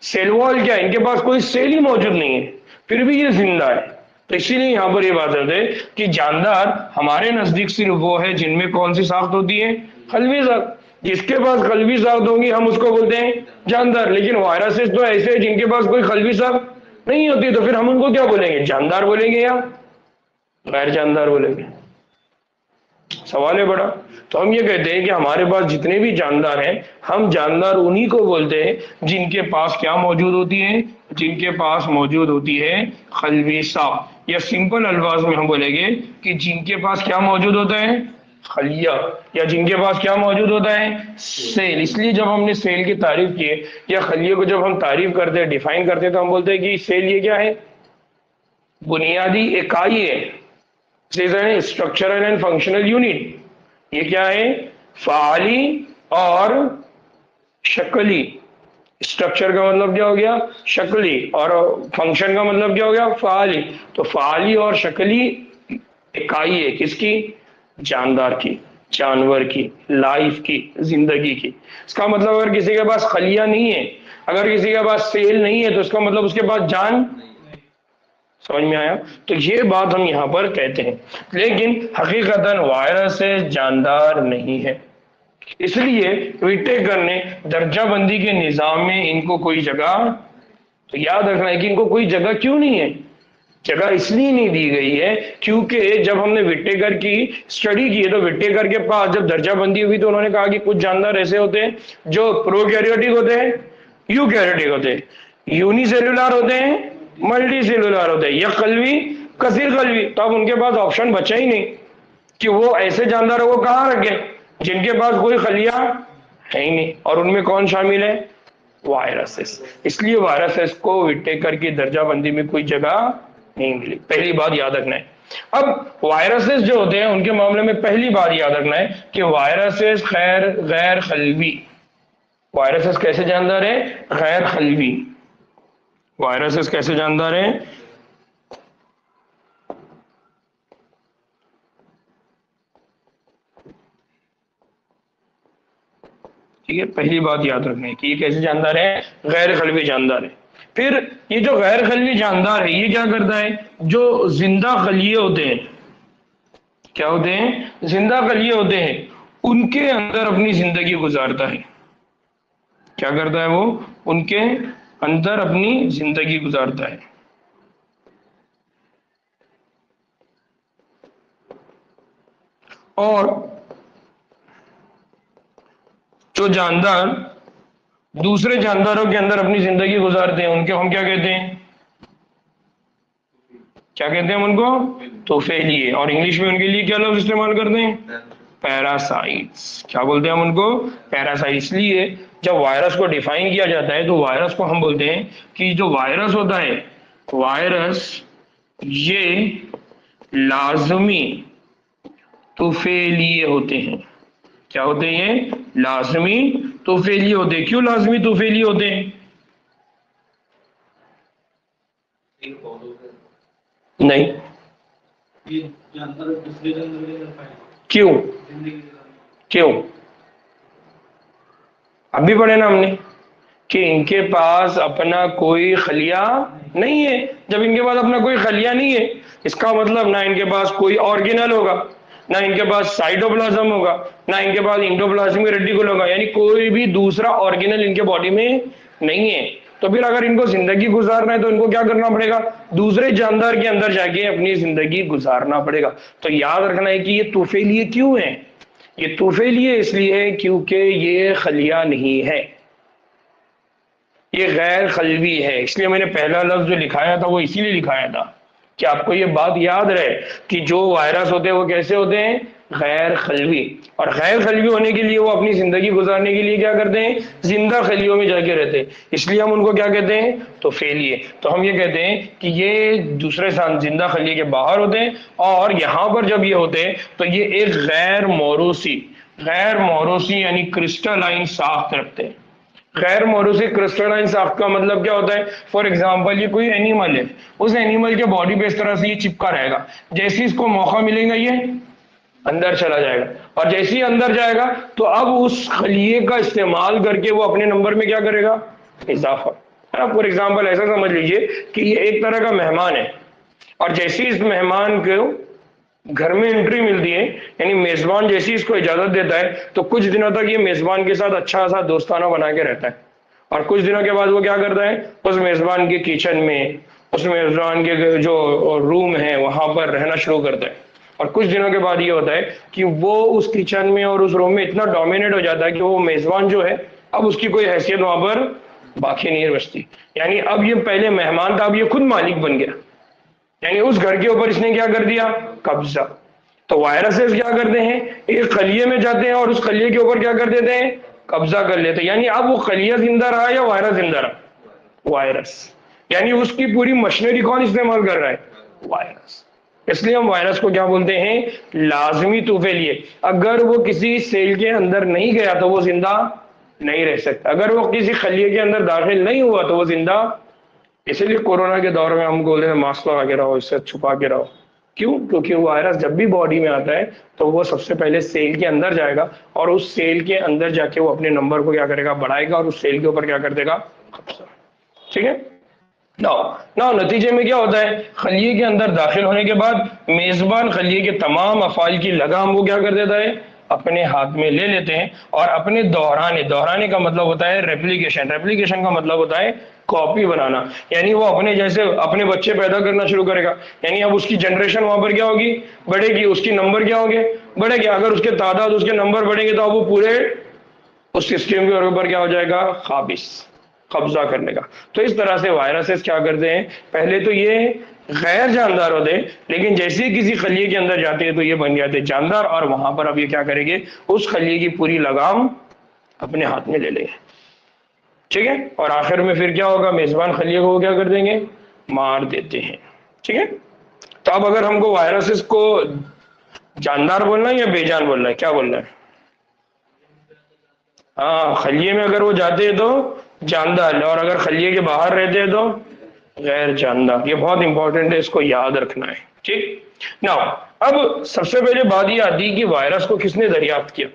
सेल वॉल क्या है? इनके पास कोई सेल ही मौजूद नहीं है, फिर भी ये जिंदा है। तो इसीलिए यहां पर ये बात है कि जानदार हमारे नजदीक सिर्फ वो है जिनमें कौन सी साख्त होती है? कल्बी साख्त। जिसके पास कल्बी साख्त होगी हम उसको बोलते हैं जानदार। लेकिन वायरसेस तो ऐसे है जिनके पास कोई कल्बी साख्त नहीं होती, तो फिर हम उनको क्या बोलेंगे? जानदार बोलेंगे या गैर जानदार बोलेंगे? सवाल है बड़ा। तो हम ये कहते हैं कि हमारे पास जितने भी जानदार हैं, हम जानदार उन्हीं को बोलते हैं जिनके पास क्या मौजूद होती है, जिनके पास मौजूद होती है खलवीसा, या सिंपल अल्फाज में हम बोलेंगे कि जिनके पास क्या मौजूद होता है, खलिया, या जिनके पास क्या मौजूद होता है, सेल। इसलिए जब हमने सेल की तारीफ की है या खलिए को जब हम तारीफ करते हैं, डिफाइन करते हैं, तो हम बोलते हैं कि सेल ये क्या है, बुनियादी इकाई है, स्ट्रक्चरल एंड फंक्शनल यूनिट। ये क्या है, फाली और शक्ली। स्ट्रक्चर का मतलब क्या हो गया, शक्ली, और फंक्शन का मतलब क्या हो गया, फाली। तो फाली और शक्ली इकाई है किसकी, जानदार की, जानवर की, लाइफ की, जिंदगी की। इसका मतलब अगर किसी के पास खलिया नहीं है, अगर किसी के पास सेल नहीं है, तो इसका मतलब उसके पास जान, समझ में आया। तो ये बात हम यहाँ पर कहते हैं, लेकिन हकीकतन वायरस जानदार नहीं है। इसलिए विटेकर ने दर्जाबंदी के निजाम में इनको कोई जगह, तो याद रखना है कि इनको कोई जगह क्यों नहीं है, जगह इसलिए नहीं दी गई है क्योंकि जब हमने विटेकर की स्टडी की है, तो विटेकर के पास जब दर्जाबंदी हुई तो उन्होंने कहा कि कुछ जानदार ऐसे होते हैं जो प्रोकैरियोटिक होते हैं, यूकैरियोटिक होते हैं, यूनिसेलुलर होते हैं, मल्टी सेलुलर होते हैं, या कलवी, कसीर कलवी। तो अब उनके पास ऑप्शन बचा ही नहीं कि वो ऐसे जानदारों को कहां रखे जिनके पास कोई खलिया है ही नहीं, और उनमें कौन शामिल है, वायरसेस। इसलिए वायरसेस को विटेकर की दर्जाबंदी में कोई जगह नहीं मिली, पहली बात याद रखना है। अब वायरसेस जो होते हैं उनके मामले में पहली बात याद रखना है कि वायरसेस गैर खलवी। वायरसेस कैसे जानदार है, गैर खलवी। वायरसेस कैसे जानदार है, ठीक है, पहली बात याद रखना है कि ये कैसे जानदार है, गैर खलवी जानदार है। फिर ये जो गैर खलवी जानदार है ये क्या करता है, जो जिंदा खलिए होते हैं, क्या होते हैं, जिंदा खलिए होते हैं, उनके अंदर अपनी जिंदगी गुजारता है। क्या करता है वो, उनके अंदर अपनी जिंदगी गुजारता है। और जो जानदार दूसरे जानदारों के अंदर अपनी जिंदगी गुजारते हैं उनके हम क्या कहते हैं, क्या कहते हैं हम उनको, तोफेलिए। और इंग्लिश में उनके लिए क्या लफ्ज इस्तेमाल करते हैं, पैरासाइट्स। क्या बोलते हैं हम उनको, पैरासाइट। इसलिए जब वायरस को डिफाइन किया जाता है तो वायरस को हम बोलते हैं कि जो वायरस होता है, वायरस ये लाजमी तोफेलिए होते हैं। क्या होते हैं ये, लाजमी तोफेलिए होते हैं। क्यों लाजमी तोफेलिए होते हैं, नहीं, क्यों, क्यों, अभी पढ़े ना हमने कि इनके पास अपना कोई खलिया नहीं है। जब इनके पास अपना कोई खलिया नहीं है, इसका मतलब ना इनके पास कोई ऑर्गेनल होगा, ना इनके पास साइटोप्लाज्म होगा, ना इनके पास इंडोप्लाज्मिक रेटिकुलम होगा, यानी कोई भी दूसरा ऑर्गेनल इनके बॉडी में नहीं है। तो फिर अगर इनको जिंदगी गुजारना है तो इनको क्या करना पड़ेगा, दूसरे जानदार के अंदर जाके अपनी जिंदगी गुजारना पड़ेगा। तो याद रखना है कि ये तोफेलिए क्यों है, ये तोफेलिए इसलिए है क्योंकि ये खलिया नहीं है, ये गैर खलवी है। इसलिए मैंने पहला लफ्ज जो लिखाया था वो इसीलिए लिखाया था कि आपको ये बात याद रहे कि जो वायरस होते हैं वो कैसे होते हैं, गैर खलवी। और गैर खलवी होने के लिए वो अपनी जिंदगी गुजारने के लिए क्या करते हैं, जिंदा खलियों में जाके रहते हैं। इसलिए हम उनको क्या कहते हैं, तो फेलिए। तो हम ये कहते हैं कि ये दूसरे जिंदा खलिए के बाहर होते हैं, और यहाँ पर जब ये होते हैं तो ये एक गैर मोरोसी यानी क्रिस्टलाइन साख्त रखते हैं। गैर मोरोसी क्रिस्टलाइन साख्त का मतलब क्या होता है, फॉर एग्जाम्पल ये कोई एनिमल है, उस एनिमल के बॉडी पे इस तरह से ये चिपका रहेगा, जैसे इसको मौका मिलेगा ये अंदर चला जाएगा, और जैसे ही अंदर जाएगा तो अब उस खलिए का इस्तेमाल करके वो अपने नंबर में क्या करेगा, इजाफा। फॉर एग्जाम्पल ऐसा समझ लीजिए कि ये एक तरह का मेहमान है, और जैसे इस मेहमान को घर में एंट्री मिलती है, यानी मेजबान जैसी इसको इजाजत देता है, तो कुछ दिनों तक ये मेजबान के साथ अच्छा सा दोस्ताना बना के रहता है, और कुछ दिनों के बाद वो क्या करता है, उस मेजबान के किचन में, उस मेजबान के जो रूम है वहां पर रहना शुरू करता है। और कुछ दिनों के बाद ये होता है कि वो उस किचन में और उस रूम में इतना डोमिनेट हो जाता है कि वो मेजबान जो है अब उसकी कोई हैसियत वहां पर बाकी नहीं बचती। यानी अब ये पहले मेहमान था, अब ये खुद मालिक बन गया, यानी उस घर के ऊपर इसने क्या कर दिया, कब्जा। तो वायरसेस क्या करते हैं, एक खलिए में जाते हैं और उस खलिए के ऊपर क्या कर देते हैं, कब्जा कर लेते हैं। यानी अब वो खलिया जिंदा रहा या वायरस जिंदा रहा, वायरस। यानी उसकी पूरी मशीनरी कौन इस्तेमाल कर रहा है, वायरस। इसलिए हम वायरस को क्या बोलते हैं, लाजमी तोहफे लिए। अगर वो किसी सेल के अंदर नहीं गया तो वो जिंदा नहीं रह सकता, अगर वो किसी खलिए के अंदर दाखिल नहीं हुआ तो वो जिंदा। इसीलिए कोरोना के दौर में हम बोलते हैं मास्क लगा के रहो, इससे छुपा के रहो। क्यों, क्योंकि वो वायरस जब भी बॉडी में आता है तो वो सबसे पहले सेल के अंदर जाएगा और उस सेल के अंदर जाके वो अपने नंबर को क्या करेगा, बढ़ाएगा और उस सेल के ऊपर क्या कर देगा, कब्जा। ठीक है ना। ना नतीजे में क्या होता है, खलिए के अंदर दाखिल होने के बाद मेजबान खलिए के तमाम अफाल की लगाम वो क्या कर देता है, अपने हाथ में ले लेते हैं और अपने दोहराने का मतलब होता है रेप्लिकेशन, रेप्लिकेशन का मतलब होता है कॉपी बनाना। यानी वो अपने जैसे अपने बच्चे पैदा करना शुरू करेगा, यानी अब उसकी जनरेशन वहां पर क्या होगी, बढ़ेगी, उसकी नंबर क्या होंगे, बढ़ेंगे। अगर उसके तादाद उसके नंबर बढ़ेंगे तो अब वो पूरे उस सिस्टम के ऊपर क्या हो जाएगा, काबिज, कब्जा करने का। तो इस तरह से वायरसेस क्या करते हैं, पहले तो ये गैर जानदार होते हैं, लेकिन जैसे ही किसी खलिए के अंदर जाते हैं तो ये बन जाते हैं जानदार, और वहां पर अब ये क्या करेंगे, उस खलिए की पूरी लगाम अपने हाथ में ले लेंगे। ठीक है, और आखिर में फिर क्या होगा, मेजबान खलिए को क्या कर देंगे, मार देते हैं। ठीक है, तो अब अगर हमको वायरसेस को जानदार बोलना है या बेजान बोलना है, क्या बोलना है? हाँ, खलिए में अगर वो जाते हैं तो जानदार, और अगर खलिए के बाहर रहते हैं तो गैर जानदार। ये बहुत इंपॉर्टेंट है, इसको याद रखना है। ठीक ना। अब सबसे पहले बात ये आती है कि वायरस को किसने दरियाफ्त किया।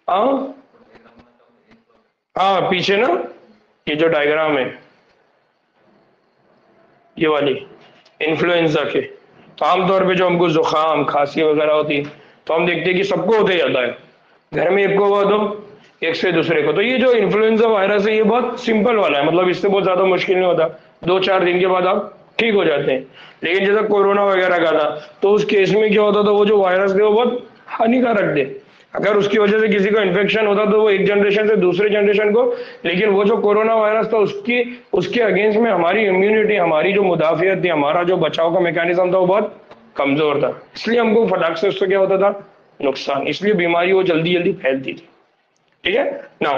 हाँ हाँ, पीछे ना ये जो डायग्राम है, ये वाली इन्फ्लुएंजा के, तो आमतौर पे जो हमको जुकाम खांसी वगैरह होती है तो हम देखते हैं कि सबको होते जाता है, घर में एक को हुआ तो एक से दूसरे को। तो ये जो इन्फ्लुएंजा वायरस है ये बहुत सिंपल वाला है, मतलब इससे बहुत ज्यादा मुश्किल नहीं होता, 2-4 दिन के बाद आप ठीक हो जाते हैं। लेकिन जैसे कोरोना वगैरह का था तो उस केस में क्या होता था, वो जो वायरस थे वो बहुत हानिकारक थे। अगर उसकी वजह से किसी को इन्फेक्शन होता तो वो एक जनरेशन से दूसरे जनरेशन को, लेकिन वो जो कोरोना वायरस था उसके अगेंस्ट में हमारी इम्यूनिटी, हमारी जो मुदाफियत थी, हमारा जो बचाव का मैकेनिज्म था वो बहुत कमजोर था, इसलिए हमको फटाक से उससे क्या होता था, नुकसान, इसलिए बीमारी वो जल्दी जल्दी फैलती थी। ठीक है ना।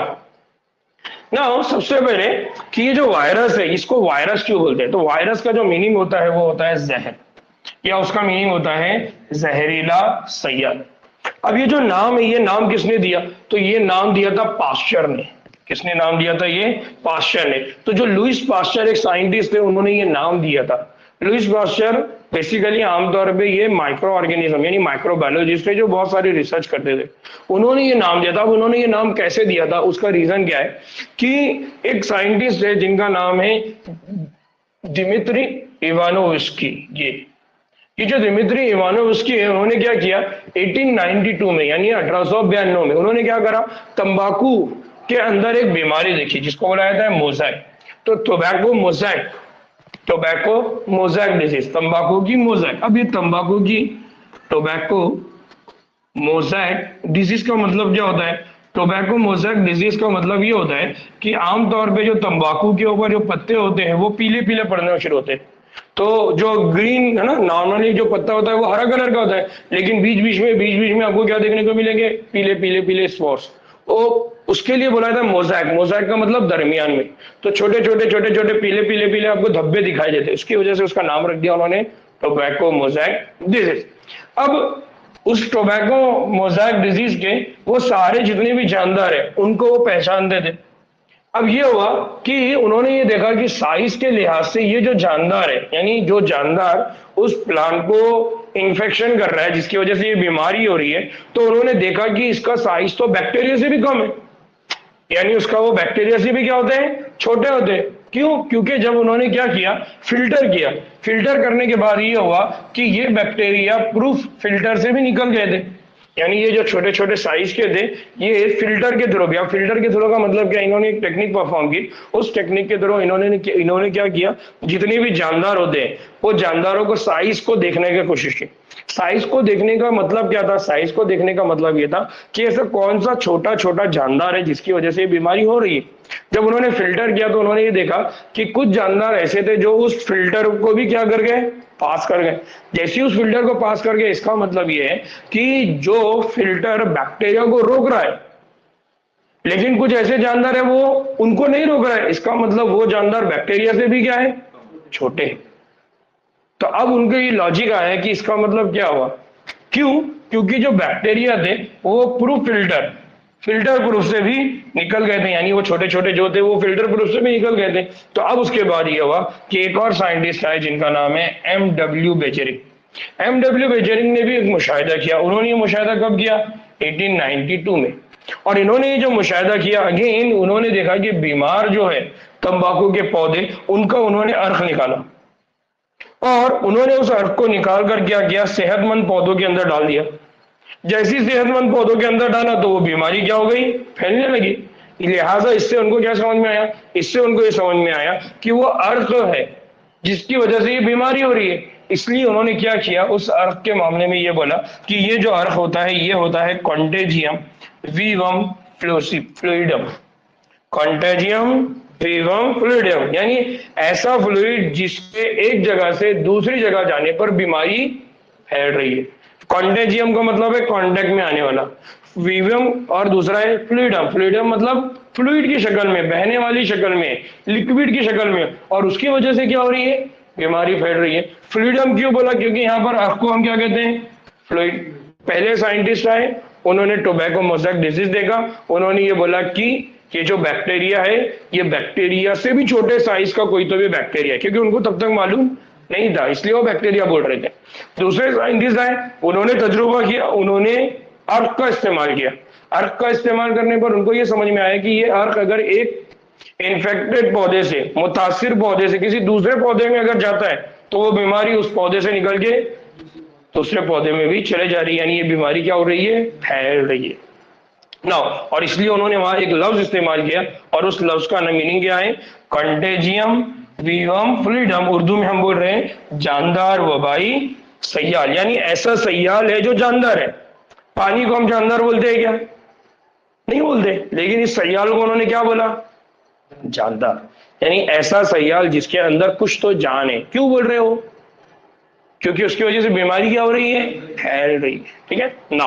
सबसे पहले कि ये जो वायरस है इसको वायरस क्यों बोलते हैं, तो वायरस का जो मीनिंग होता है वो होता है जहर, या उसका मीनिंग होता है जहरीला सैयद। अब ये जो नाम है, ये नाम किसने दिया, तो ये नाम दिया था पास्चर ने। किसने नाम दिया था, ये पास्चर ने। तो जो लुइस पास्चर एक साइंटिस्ट थे, उन्होंने ये नाम दिया था। लुइस पास्चर बेसिकली आमतौर पे ये माइक्रो ऑर्गेनिज्म यानी माइक्रोबायोलॉजिस्ट है जो बहुत सारी रिसर्च करते थे, उन्होंने ये नाम दिया था। अब उन्होंने ये नाम कैसे दिया था, उसका रीजन क्या है कि एक साइंटिस्ट है जिनका नाम है दिमित्री इवानोव्स्की। ये जो दिमित्री इवानोव्स्की है, उन्होंने क्या किया 1892 में यानी 1892 में उन्होंने क्या करा, तंबाकू के अंदर एक बीमारी देखी जिसको बोला जाता है मोज़ेक। तो टोबैको मोज़ेक डिजीज, तंबाकू की मोज़ेक। अब ये तंबाकू की टोबैको मोज़ेक डिजीज का मतलब क्या होता है, टोबैको मोज़ेक डिजीज का मतलब ये होता है कि आमतौर पे जो तंबाकू के ऊपर जो पत्ते होते हैं वो पीले पीले पड़ने शुरू होते हैं। तो जो ग्रीन है ना, नॉर्मली जो पत्ता होता है वो हरा कलर का होता है, लेकिन बीच बीच में आपको क्या देखने को मिलेंगे, पीले पीले पीले स्पॉट्स। उसके लिए बोला था मोज़ेक। मोज़ेक का मतलब दरमियान में, तो छोटे छोटे पीले आपको धब्बे दिखाई देते, उसकी वजह से उसका नाम रख दिया उन्होंने टोबैको मोज़ेक डिजीज। अब उस टोबैको मोज़ेक डिजीज के वो सारे जितने भी जानदार है उनको वो पहचानते थे। अब ये हुआ कि उन्होंने ये देखा कि साइज के लिहाज से ये जो जानदार है, यानी जो जानदार उस प्लांट को इन्फेक्शन कर रहा है जिसकी वजह से ये बीमारी हो रही है, तो उन्होंने देखा कि इसका साइज तो बैक्टीरिया से भी कम है, यानी उसका वो बैक्टीरिया से भी क्या होते हैं, छोटे होते हैं। क्यों, क्योंकि जब उन्होंने क्या किया, फिल्टर करने के बाद ये हुआ कि ये बैक्टीरिया प्रूफ फिल्टर से भी निकल गए थे, यानी ये जो छोटे छोटे साइज के थे ये फिल्टर के थ्रू गया। फिल्टर के थ्रू का मतलब क्या, इन्होंने एक टेक्निक परफॉर्म की, उस टेक्निक के थ्रू इन्होंने क्या किया, जितने भी जानदार होते हैं वो जानदारों को साइज को देखने की कोशिश की। साइज को देखने का मतलब क्या था? साइज को देखने का मतलब ये था कि ऐसा कौन सा छोटा छोटा जानदार है जिसकी वजह से ये बीमारी हो रही है। जब उन्होंने फिल्टर किया तो उन्होंने ये देखा कि कुछ जानदार ऐसे थे जो उस फिल्टर को भी क्या कर गए, पास कर गए। जैसे ही उस फिल्टर को पास कर गए, इसका मतलब ये है कि जो फिल्टर बैक्टीरिया को रोक रहा है, लेकिन कुछ ऐसे जानदार है वो उनको नहीं रोक रहा है। इसका मतलब वो जानदार बैक्टीरिया से भी क्या है, छोटे। तो अब उनको ये लॉजिक आया कि इसका मतलब क्या हुआ, क्यों? क्योंकि जो बैक्टीरिया थे वो प्रूफ फिल्टर प्रूफ से भी निकल गए थे, यानी वो छोटे छोटे जो थे वो फिल्टर प्रूफ से भी निकल गए थे। तो अब उसके बाद ये हुआ कि एक और साइंटिस्ट आए जिनका नाम है M.W. बेजेरिंग। M.W. बेजेरिंग ने भी एक मुशाहिदा किया। उन्होंने ये मुशाहिदा कब किया? 1892 में। और इन्होंने ये जो मुशाहिदा किया, अगेन उन्होंने देखा कि बीमार जो है तंबाकू के पौधे, उनका उन्होंने अर्क निकाला और उन्होंने उस अर्क को निकाल कर क्या किया, सेहतमंद पौधों के अंदर डाल दिया। जैसी सेहतमंद पौधों के अंदर डाला तो वो बीमारी क्या हो गई, फैलने लगी। लिहाजा इससे उनको क्या समझ में आया? इससे उनको ये समझ में आया कि वो अर्क है जिसकी वजह से ये बीमारी हो रही है। इसलिए उन्होंने क्या किया, उस अर्क के मामले में ये बोला कि ये जो अर्क होता है ये होता है कॉन्टेजियम वीवम फ्लूइडम। कॉन्टेजियम वीवम फ्लूइडम यानी ऐसा फ्लूइड जिसके एक जगह से दूसरी जगह जाने पर बीमारी फैल रही है। कॉन्टेजियम का मतलब है कांटेक्ट में आने वाला, वीवम और दूसरा है फ्लूइडम मतलब फ्लूइड की शक्ल में, बहने वाली शक्ल में, लिक्विड की शक्ल में, और उसकी वजह से क्या हो रही है, बीमारी फैल रही है। फ्लूइडम क्यों बोला? क्योंकि यहाँ पर आपको हम क्या कहते हैं, फ्लूइड। पहले साइंटिस्ट आए, उन्होंने टोबैको मोज़ेक डिजीज देखा, उन्होंने ये बोला कि ये जो बैक्टीरिया है ये बैक्टीरिया से भी छोटे साइज का कोई तो भी बैक्टीरिया है, क्योंकि उनको तब तक मालूम नहीं था, इसलिए वो बैक्टीरिया बोल रहे थे। दूसरे साइंटिस्ट आए, उन्होंने तजुर्बा किया, उन्होंने अर्क का इस्तेमाल किया। अर्क का इस्तेमाल करने पर उनको ये समझ में आया कि ये अर्क अगर एक इन्फेक्टेड पौधे से, मुतासिर पौधे से किसी दूसरे पौधे में अगर जाता है तो वो बीमारी उस पौधे से निकल के दूसरे पौधे में भी चले जा रही है, यानी ये बीमारी क्या हो रही है, फैल रही है ना। और इसलिए उन्होंने वहां एक लफ्ज इस्तेमाल किया और उस लफ्ज का मीनिंग क्या है, कंटेजियम वीवम फ्लूइडम। उर्दू में हम बोल रहे हैं जानदार वबाई सयाल, यानी ऐसा सयाल है जो जानदार है। पानी को हम जानदार बोलते हैं क्या? नहीं बोलते, लेकिन इस सयाल को उन्होंने क्या बोला, जानदार, यानी ऐसा सयाल जिसके अंदर कुछ तो जान है। क्यों बोल रहे हो? क्योंकि उसकी वजह से बीमारी क्या हो रही है, फैल रही है। ठीक है ना।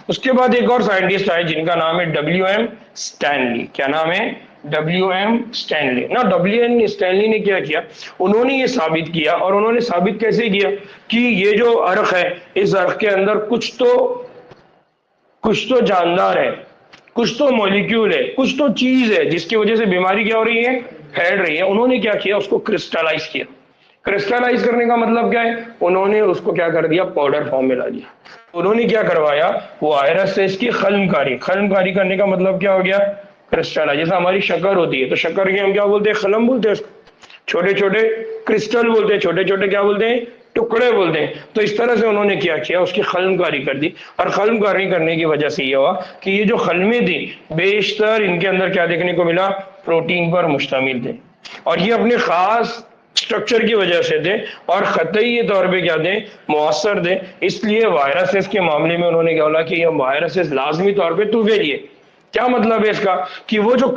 उसके बाद एक और साइंटिस्ट आए जिनका नाम है W.M. स्टैनली। क्या नाम है? W.M. स्टैनली ना। W.M. स्टैनली ने क्या किया, उन्होंने ये साबित किया, और उन्होंने साबित कैसे किया कि ये जो अर्क है, इस अर्क के अंदर कुछ तो जानदार है, कुछ तो मॉलिक्यूल है, कुछ तो चीज है जिसकी वजह से बीमारी क्या हो रही है, फैल रही है। उन्होंने क्या किया, उसको क्रिस्टलाइज किया। क्रिस्टलाइज करने का मतलब क्या है, उन्होंने उसको क्या कर दिया, पाउडर फॉर्म में ला दिया। उन्होंने क्या करवाया, वायरस से इसकी खलमकारी करने का मतलब क्या हो गया, क्रिस्टलाइज। जैसा हमारी शक्कर होती है तो शक्कर के हम क्या बोलते हैं, खलम बोलते हैं, छोटे छोटे क्रिस्टल बोलते हैं, छोटे छोटे क्या बोलते हैं, टुकड़े बोलते हैं। तो इस तरह से उन्होंने क्या किया, उसकी खलमकारी कर दी। और खलमकारी करने की वजह से यह हुआ कि ये जो खलमें थी बेशतर इनके अंदर क्या देखने को मिला, प्रोटीन पर मुश्तमिल थे, और ये अपने खास स्ट्रक्चर की वजह से थे और खतई तौर पे क्या थे, मुअस्सर थे। इसलिए वायरसेस के मामले में उन्होंने क्या बोला कि ये वायरसेस लाजमी तौर पे तूफेलिए। क्या मतलब है इसका, कि वो जो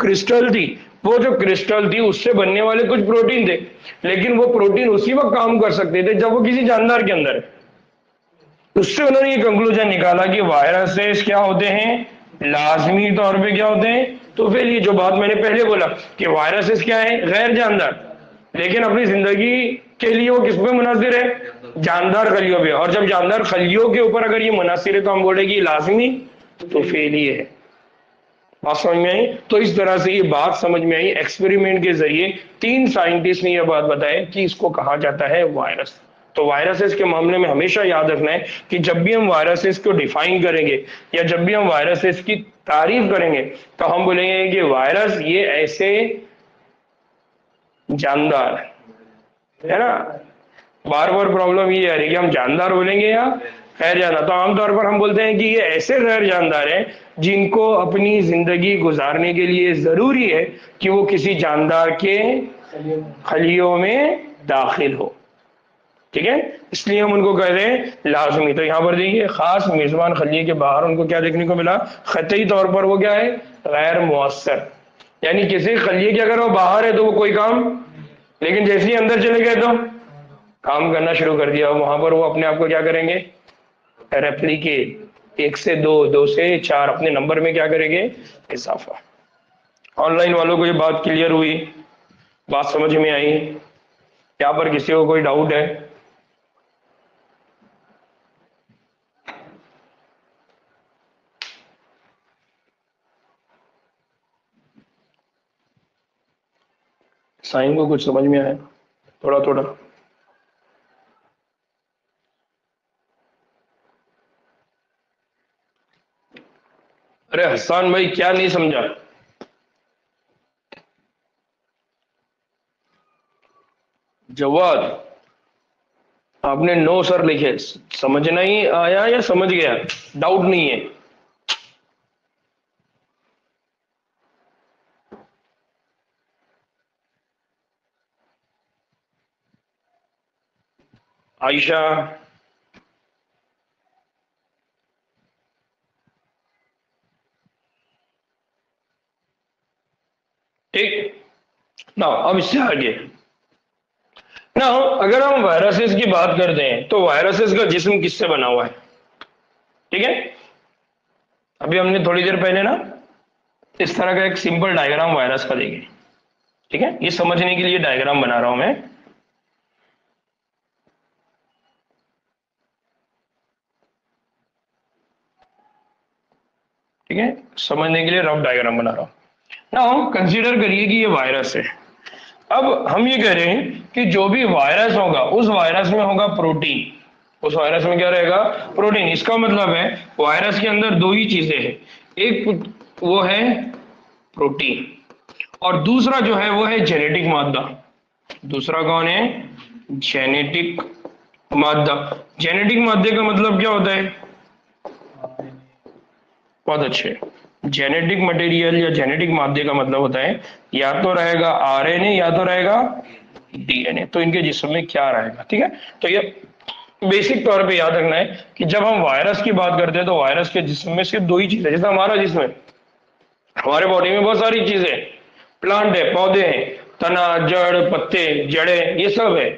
क्रिस्टल थी उससे बनने वाले कुछ प्रोटीन थे, लेकिन वो प्रोटीन उसी वक्त काम कर सकते थे जब वो किसी जानदार के अंदर है। उससे उन्होंने ये कंक्लूजन निकाला कि वायरसेस क्या होते हैं, लाजमी तौर पे क्या होते हैं, तूफेलिए। जो बात मैंने पहले बोला कि वायरसेस क्या है, गैर जानदार, लेकिन अपनी जिंदगी के लिए वो किस पे मुनासिर है, जानदार खलियों पे। और जब जानदार खलियों के ऊपर अगर ये मुनासिर है तो हम बोले कि लाजमी तूफेलिए है। बात समझ में आई? तो इस तरह से ये बात समझ में आई। एक्सपेरिमेंट के जरिए 3 साइंटिस्ट ने यह बात बताई कि इसको कहा जाता है वायरस। तो वायरसेस के मामले में हमेशा याद रखना है कि जब भी हम वायरसेस को डिफाइन करेंगे या जब भी हम वायरसेस की तारीफ करेंगे तो हम बोलेंगे कि वायरस ये ऐसे जानदार है ना। बार बार प्रॉब्लम ये आ रही है कि हम जानदार बोलेंगे या गैर जानदार। तो आमतौर पर हम बोलते हैं कि ये ऐसे गैर जानदार हैं जिनको अपनी जिंदगी गुजारने के लिए जरूरी है कि वो किसी जानदार के खलियों में दाखिल हो। ठीक है, इसलिए हम उनको कह रहे हैं लाजमी। तो यहाँ पर देखिए खास मेजबान खलिए के बाहर उनको क्या देखने को मिला, खतई तौर पर वो क्या है, गैर मुअस्सर, यानी किसी खलिए के अगर वो बाहर है तो वो कोई काम, लेकिन जैसे ही अंदर चले गए तो काम करना शुरू कर दिया, वहां पर वो अपने आप को क्या करेंगे, रेप्लिकेट, 1 से 2, 2 से 4 अपने नंबर में क्या करेंगे, इजाफा। ऑनलाइन वालों को ये बात क्लियर हुई, बात समझ में आई? यहाँ पर किसी को कोई डाउट है? साइन को कुछ समझ में आया थोड़ा थोड़ा? अरे हसन भाई क्या नहीं समझा? जवाद आपने नो सर लिखे, समझ नहीं आया या समझ गया? डाउट नहीं है? आयशा, ठीक ना? अब इससे आगे ना, अगर हम वायरसेस की बात करते हैं तो वायरसेस का जिस्म किससे बना हुआ है? ठीक है, अभी हमने थोड़ी देर पहले ना इस तरह का एक सिंपल डायग्राम वायरस का देखे, ठीक है, ये समझने के लिए डायग्राम बना रहा हूं मैं। ठीक है, समझने के लिए रफ डायग्राम बना रहा हूं ना। कंसीडर करिए कि ये वायरस है। अब हम ये कह रहे हैं कि जो भी वायरस होगा उस वायरस में होगा प्रोटीन, उस वायरस में क्या रहेगा, प्रोटीन। इसका मतलब है वायरस के अंदर दो ही चीजें हैं, एक वो है प्रोटीन और दूसरा जो है वो है जेनेटिक मादा। दूसरा कौन है, जेनेटिक मादा। जेनेटिक मादे का मतलब क्या होता है, बहुत अच्छे, जेनेटिक मटेरियल या जेनेटिक मादे का मतलब होता है या तो रहेगा आरएनए या तो रहेगा डीएनए। तो इनके जिस्म में क्या रहेगा, ठीक है। तो ये बेसिक तौर पे याद रखना है कि जब हम वायरस की बात करते हैं तो वायरस के जिस्म में सिर्फ दो ही चीजें, जैसे हमारा जिस्म है, हमारे बॉडी में बहुत सारी चीजें, प्लांट है, पौधे हैं, तना, जड़, पत्ते, जड़े, ये सब है।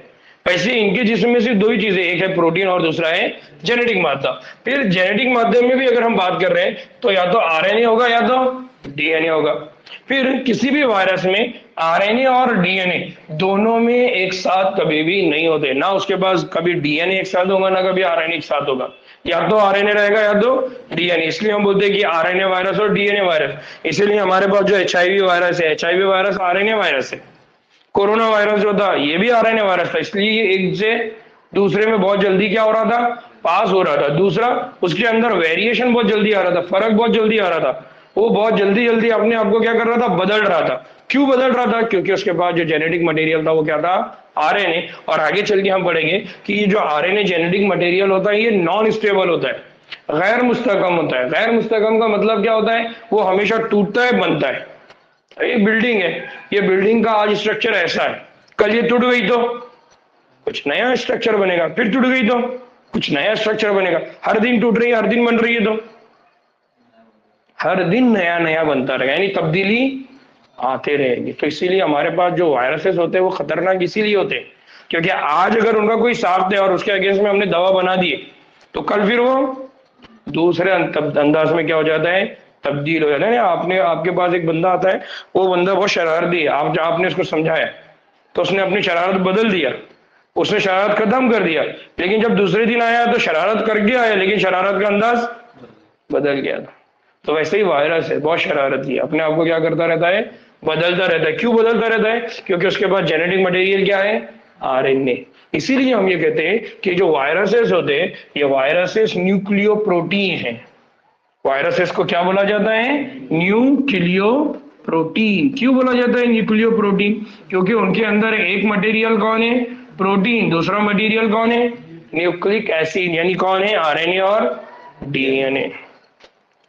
वैसे इनके जिस्म में सिर्फ दो ही चीजें, एक है प्रोटीन और दूसरा है जेनेटिक मादा। फिर जेनेटिक माध्यम में भी अगर हम बात कर रहे हैं तो या तो आरएनए होगा या तो डीएनए होगा। फिर किसी भी वायरस में आरएनए और डीएनए दोनों में एक साथ कभी भी नहीं होते, ना उसके पास कभी डीएनए एक साथ होगा ना कभी आरएनए एक साथ होगा, या तो आरएनए रहेगा या तो डीएनए। इसलिए हम बोलते हैं कि आरएनए वायरस और डीएनए वायरस। इसीलिए हमारे पास जो एचआईवी वायरस है, एचआईवी वायरस आरएनए वायरस है। कोरोना वायरस जो था ये भी आरएनए वायरस था, इसलिए ये एक से दूसरे में बहुत जल्दी क्या हो रहा था, पास हो रहा था। दूसरा, उसके अंदर वेरिएशन बहुत जल्दी आ रहा था, फर्क बहुत जल्दी आ रहा था, वो बहुत जल्दी जल्दी अपने आप को क्या कर रहा था, बदल रहा था। क्यों बदल रहा था, क्योंकि उसके पास जो जेनेटिक मटेरियल था वो क्या था, आरएनए। और आगे चल के हम पढ़ेंगे कि ये जो आरएनए जेनेटिक मटेरियल होता है ये नॉन स्टेबल होता है, गैर मुस्तकम होता है। गैर मुस्तकम का मतलब क्या होता है, वो हमेशा टूटता है, बनता है। ये बिल्डिंग है, ये बिल्डिंग का आज स्ट्रक्चर ऐसा है, कल ये टूट गई तो कुछ नया स्ट्रक्चर बनेगा, फिर टूट गई तो कुछ नया स्ट्रक्चर बनेगा। हर दिन टूट रही है, हर दिन बन रही है, तो हर दिन नया नया बनता रहेगा, यानी तब्दीली आते रहेगी। तो इसीलिए हमारे पास जो वायरसेस होते हैं वो खतरनाक इसीलिए होते हैं क्योंकि आज अगर उनका कोई साख्त है और उसके अगेंस्ट में हमने दवा बना दी तो कल फिर वो दूसरे अंदाज में क्या हो जाता है, तब्दील हो जाता है। आपने, आपके पास एक बंदा आता है, वो बंदा बहुत शरारती है, आपने उसको समझाया तो उसने अपनी शरारत बदल दिया, उसने शरारत खत्म कर दिया, लेकिन जब दूसरे दिन आया तो शरारत करके आया लेकिन शरारत का अंदाज बदल गया था। तो वैसे ही वायरस है, बहुत शरारती है, अपने आप को क्या करता रहता है, बदलता रहता है। क्यों बदलता रहता है, क्योंकि उसके पास जेनेटिक मटेरियल क्या है, आरएनए। इसीलिए हम ये कहते हैं कि जो वायरसेस होते हैं ये वायरसेस न्यूक्लियो प्रोटीन है। वायरसेस को क्या बोला जाता है, न्यूक्लियो प्रोटीन। क्यों बोला जाता है न्यूक्लियो प्रोटीन, क्योंकि उनके अंदर एक मटेरियल कौन है, प्रोटीन, दूसरा मटेरियल कौन है, न्यूक्लिक एसिड, यानी कौन है, आरएनए और डीएनए।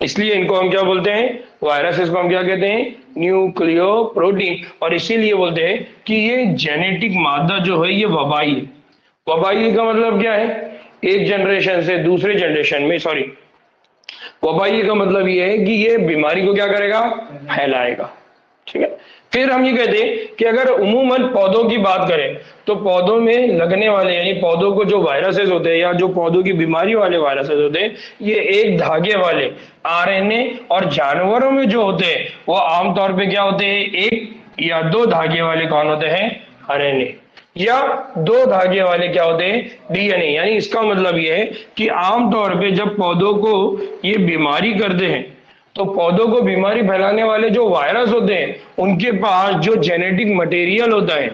इसलिए इनको हम क्या बोलते हैं, वायरसेस को हम क्या कहते हैं, न्यूक्लियो प्रोटीन। और इसीलिए बोलते हैं कि ये जेनेटिक मादा जो है ये वबाई है, वबाई का मतलब क्या है? एक जनरेशन से दूसरे जनरेशन में, सॉरी, वबाई का मतलब ये है कि ये बीमारी को क्या करेगा? फैलाएगा। ठीक है। फिर हम ये कहते हैं कि अगर उमूमन पौधों की बात करें तो पौधों में लगने वाले यानी पौधों को जो वायरसेस होते हैं या जो पौधों की बीमारी वाले वायरसेस होते हैं ये एक धागे वाले आरएनए, और जानवरों में जो होते हैं वो आमतौर पे क्या होते हैं? एक या दो धागे वाले कौन होते हैं? आरएनए। या दो धागे वाले क्या होते हैं? डीएनए। यानी इसका मतलब ये है कि आमतौर पे जब पौधों को ये बीमारी करते हैं तो पौधों को बीमारी फैलाने वाले जो वायरस होते हैं उनके पास जो जेनेटिक मटेरियल होता है,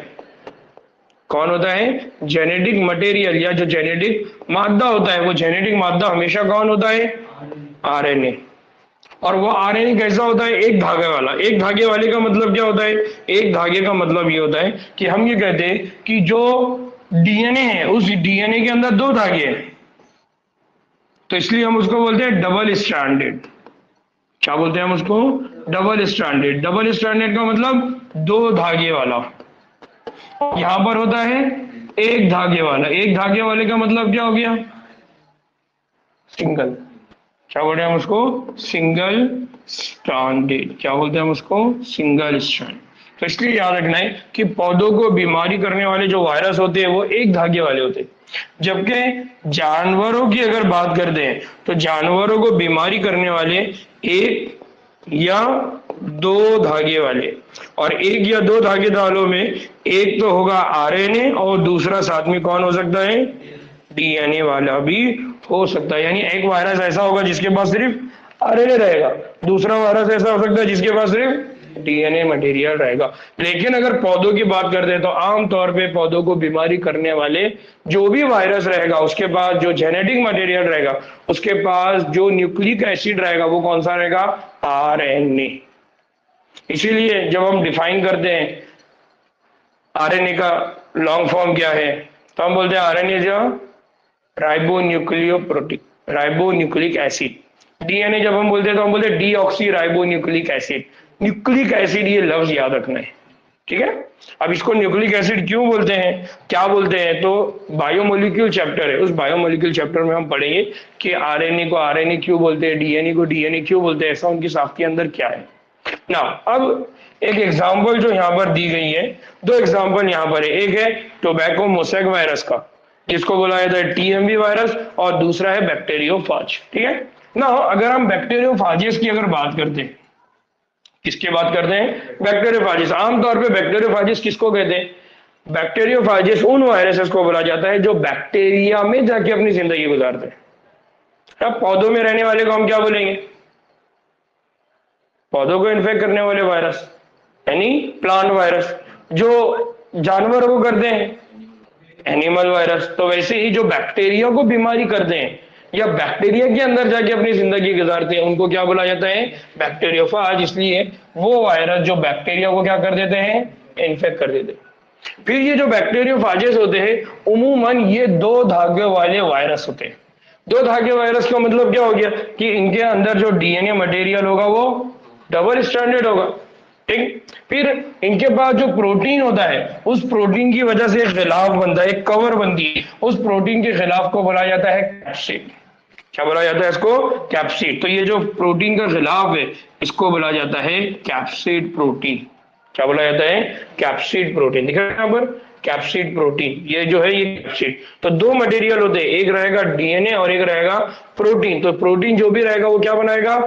कौन होता है? जेनेटिक मटेरियल या जो जेनेटिक मादा होता है, वो जेनेटिक मादा हमेशा कौन होता है? आरएनए। और वो आरएनए कैसा होता है? एक धागे वाला। एक धागे वाले का मतलब क्या होता है? एक धागे का मतलब ये होता है कि हम ये कहते हैं कि जो डीएनए है उस डीएनए के अंदर दो धागे हैं, तो इसलिए हम उसको बोलते हैं डबल स्ट्रैंडेड। क्या बोलते हैं हम उसको? Double stranded. डबल स्ट्रैंडेड का मतलब दो धागे वाला। यहां पर होता है एक धागे वाला। एक धागे वाले का मतलब क्या हो गया? सिंगल। क्या बोलते हैं हम उसको? Single stranded. क्या बोलते हैं हम उसको? Single strand. तो इसलिए याद रखना है कि पौधों को बीमारी करने वाले जो वायरस होते हैं वो एक धागे वाले होते हैं, जबकि जानवरों की अगर बात करते हैं तो जानवरों को बीमारी करने वाले एक या दो धागे वाले, और एक या दो धागे वालों में एक तो होगा आरएनए और दूसरा साथ में कौन हो सकता है? डीएनए वाला भी हो सकता है। यानी एक वायरस ऐसा होगा जिसके पास सिर्फ आरएनए रहेगा, दूसरा वायरस ऐसा हो सकता है जिसके पास सिर्फ डीएनए मटेरियल रहेगा। लेकिन अगर पौधों की बात करते हैं तो आमतौर पे पौधों को बीमारी करने वाले जो भी वायरस रहेगा उसके पास जो जेनेटिक मटेरियल रहेगा, उसके पास जो न्यूक्लिक एसिड रहेगा वो कौन सा रहेगा? आरएनए। इसीलिए जब हम डिफाइन करते हैं आरएनए का लॉन्ग फॉर्म क्या है तो हम बोलते हैं आरएनए जो राइबोन्यूक्लियोप्रोटीन, राइबोन्यूक्लिक एसिड। डीएनए जब हम बोलते हैं तो हम बोलते हैं deoxy ribonucleic acid. Nucleic acid ये लफ्ज याद रखना है। ठीक है। अब इसको न्यूक्लिक एसिड क्यों बोलते हैं, क्या बोलते हैं, तो बायोमोलिक्यूल चैप्टर है, उस बायोमोलिक्यूल चैप्टर में हम पढ़ेंगे कि आरएनए को आरएनए क्यों बोलते हैं, डीएनए को डीएनए क्यों बोलते हैं, ऐसा उनकी साख के अंदर क्या है ना। अब एक एग्जांपल जो यहाँ पर दी गई है, दो एग्जांपल यहाँ पर है। एक है टोबैको मोसैक वायरस का जिसको बोला जाता है टीएमवी वायरस, और दूसरा है बैक्टीरियोफाज। ठीक है ना। अगर हम बैक्टीरियोफाजिस की अगर बात करते हैं, किसकी बात करते हैं? बैक्टीरियोफाजिस। आमतौर पे बैक्टीरियोफाजिस किसको कहते हैं? बैक्टीरियोफाजिस उन वायरसेस को बोला जाता है जो बैक्टीरिया में जाके अपनी जिंदगी गुजारते हैं। अब पौधों में रहने वाले को हम क्या बोलेंगे? पौधों को इन्फेक्ट करने वाले वायरस यानी प्लांट वायरस। जो जानवरों को करते हैं एनिमल वायरस। तो वैसे ही जो बैक्टीरिया को बीमारी करते हैं या बैक्टीरिया के अंदर जाके अपनी जिंदगी गुजारते हैं उनको क्या बोला जाता है? बैक्टीरियोफाज। इसलिए वो वायरस जो बैक्टीरिया को क्या कर देते हैं? इन्फेक्ट कर देते हैं। फिर ये जो बैक्टीरियोफाजेस होते हैं उमूमन ये दो धागे वाले वायरस होते हैं। दो धागे वायरस का मतलब क्या हो गया कि इनके अंदर जो डीएनए मटेरियल होगा वो डबल स्ट्रैंडेड होगा। ठीक। फिर इनके पास जो प्रोटीन होता है उस प्रोटीन की वजह से एक गिलाफ बनता है, एक कवर बनती है। उस प्रोटीन के खिलाफ को बोला जाता है कैप्सिड। क्या बोला जाता है इसको? कैप्सिड। तो ये जो प्रोटीन का खिलाफ है इसको बोला जाता है कैप्सिड प्रोटीन। क्या बोला जाता है? Capsid protein. दिख रहा है यहाँ पर कैप्सिड प्रोटीन, ये जो है ये कैप्सिड। तो दो मटेरियल होते हैं, एक रहेगा डीएनए और एक रहेगा प्रोटीन। तो प्रोटीन जो भी रहेगा वो क्या बनाएगा?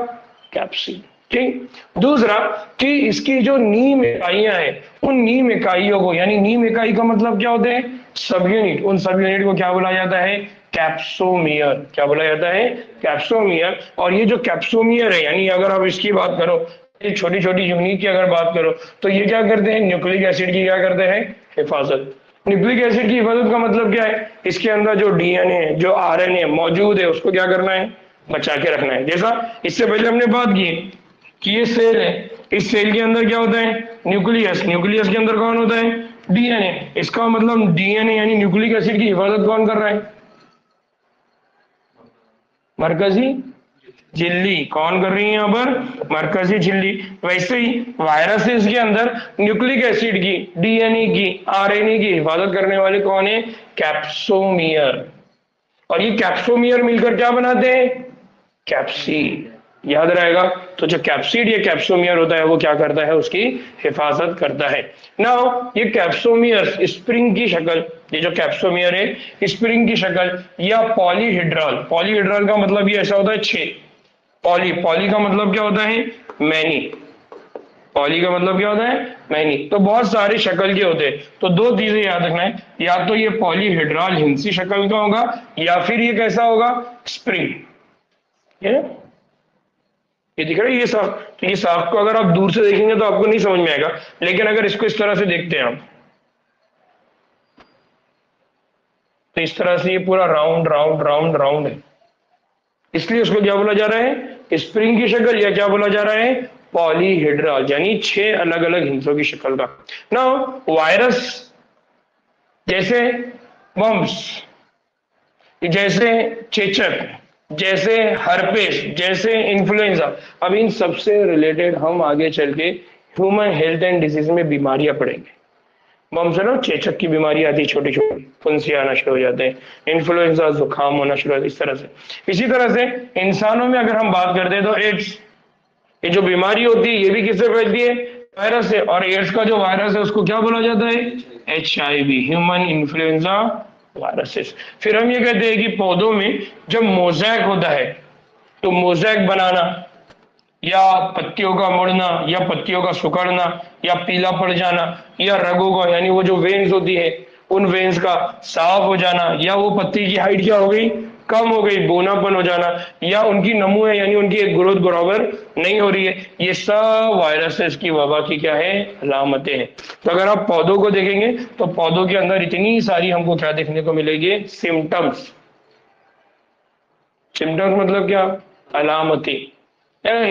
कैप्सिड। ठीक। दूसरा कि इसकी जो नीम इकाइयां हैं उन नीम इकाइयों को, यानी नीम इकाई का मतलब क्या होते हैं? सब यूनिट। उन सब यूनिट को क्या बोला जाता है? कैप्सोमियर। क्या बोला जाता है? कैप्सोमियर। और ये जो कैप्सोमियर है यानी अगर आप इसकी बात करो, ये छोटी छोटी यूनिट की अगर बात करो तो ये क्या करते हैं? न्यूक्लिक एसिड की क्या करते हैं? हिफाजत। न्यूक्लिक एसिड की हिफाजत का मतलब क्या है? इसके अंदर जो डीएनए जो आरएनए मौजूद है उसको क्या करना है? बचा के रखना है। जैसा इससे पहले हमने बात की कि ये सेल है, इस सेल के अंदर क्या होता है? न्यूक्लियस। न्यूक्लियस के अंदर कौन होता है? डीएनए। इसका मतलब डीएनए यानी न्यूक्लिक एसिड की हिफाजत कौन कर रहा है? मरकजी झिल्ली कौन कर रही है यहाँ पर? मरकजी झिल्ली। वैसे ही वायरसेस के अंदर न्यूक्लिक एसिड की, डीएनए की, आरएनए की हिफाजत करने वाले कौन है? कैप्सोमियर। और ये कैप्सोमियर मिलकर क्या बनाते हैं? कैप्सिड। याद रहेगा। तो जो कैप्सिड या कैप्सोमियर होता है वो क्या करता है? उसकी हिफाजत करता है। नाउ ये कैप्सोमियर स्प्रिंग की शक्ल, ये जो कैप्सोमियर है स्प्रिंग की शक्ल या पॉलीहेड्रल, पॉलीहेड्रल का मतलब ये ऐसा होता है 6। पॉली, पॉली का मतलब क्या होता है? मैनी। पॉली का मतलब क्या होता है? मैनी। तो बहुत सारे शक्ल के होते हैं। तो दो चीजें याद रखना है, या तो ये पॉलीहेड्रल हिंसी शक्ल का होगा या फिर ये कैसा होगा? स्प्रिंग। ये दिख रहा है ये साफ। तो ये साफ को अगर आप दूर से देखेंगे तो आपको नहीं समझ में आएगा, लेकिन अगर इसको इस तरह से देखते हैं आप, तो इस तरह से ये पूरा राउंड राउंड राउंड राउंड है। इसलिए उसको क्या बोला जा रहा है? स्प्रिंग की शक्ल, या क्या बोला जा रहा है? पॉलीहेड्रल, यानी 6 अलग अलग हिंसों की शक्ल का। नाउ वायरस जैसे मम्स, जैसे चेचक, जैसे हर्पेस, जैसे इन्फ्लुएंजा, अब इन सबसे रिलेटेड हम आगे चल के ह्यूमन हेल्थ एंड डिजीज में बीमारियां पढ़ेंगे। मम्स है ना, चेचक की बीमारी आती है, छोटी छोटी फुंसी आना शुरू हो जाते हैं, इन्फ्लुएंजा जुकाम होना शुरू होता है, इस तरह से। इसी तरह से इंसानों में अगर हम बात करते हैं तो एड्स, ये जो बीमारी होती है ये भी किससे फैलती है? वायरस से। और एड्स का जो वायरस है उसको क्या बोला जाता है? HIV, human influenza viruses. फिर हम ये कहते हैं कि पौधों में जब मोज़ेक होता है, तो मोज़ेक बनाना या पत्तियों का मुड़ना या पत्तियों का सुखड़ना या पीला पड़ जाना या रगों का, यानी वो जो वेन्स होती है उन वेन्स का साफ हो जाना, या वो पत्ती की हाइट क्या हो गई? कम हो गई, बोनापन हो जाना, या उनकी नमू है यानी उनकी एक ग्रोथ बराबर नहीं हो रही है, ये सब वायरसेस की वबा की क्या है? अलामतें हैं। तो अगर आप पौधों को देखेंगे तो पौधों के अंदर इतनी सारी हमको क्या देखने को मिलेगी? सिम्टम्स। सिम्टम्स मतलब क्या? अलामतें।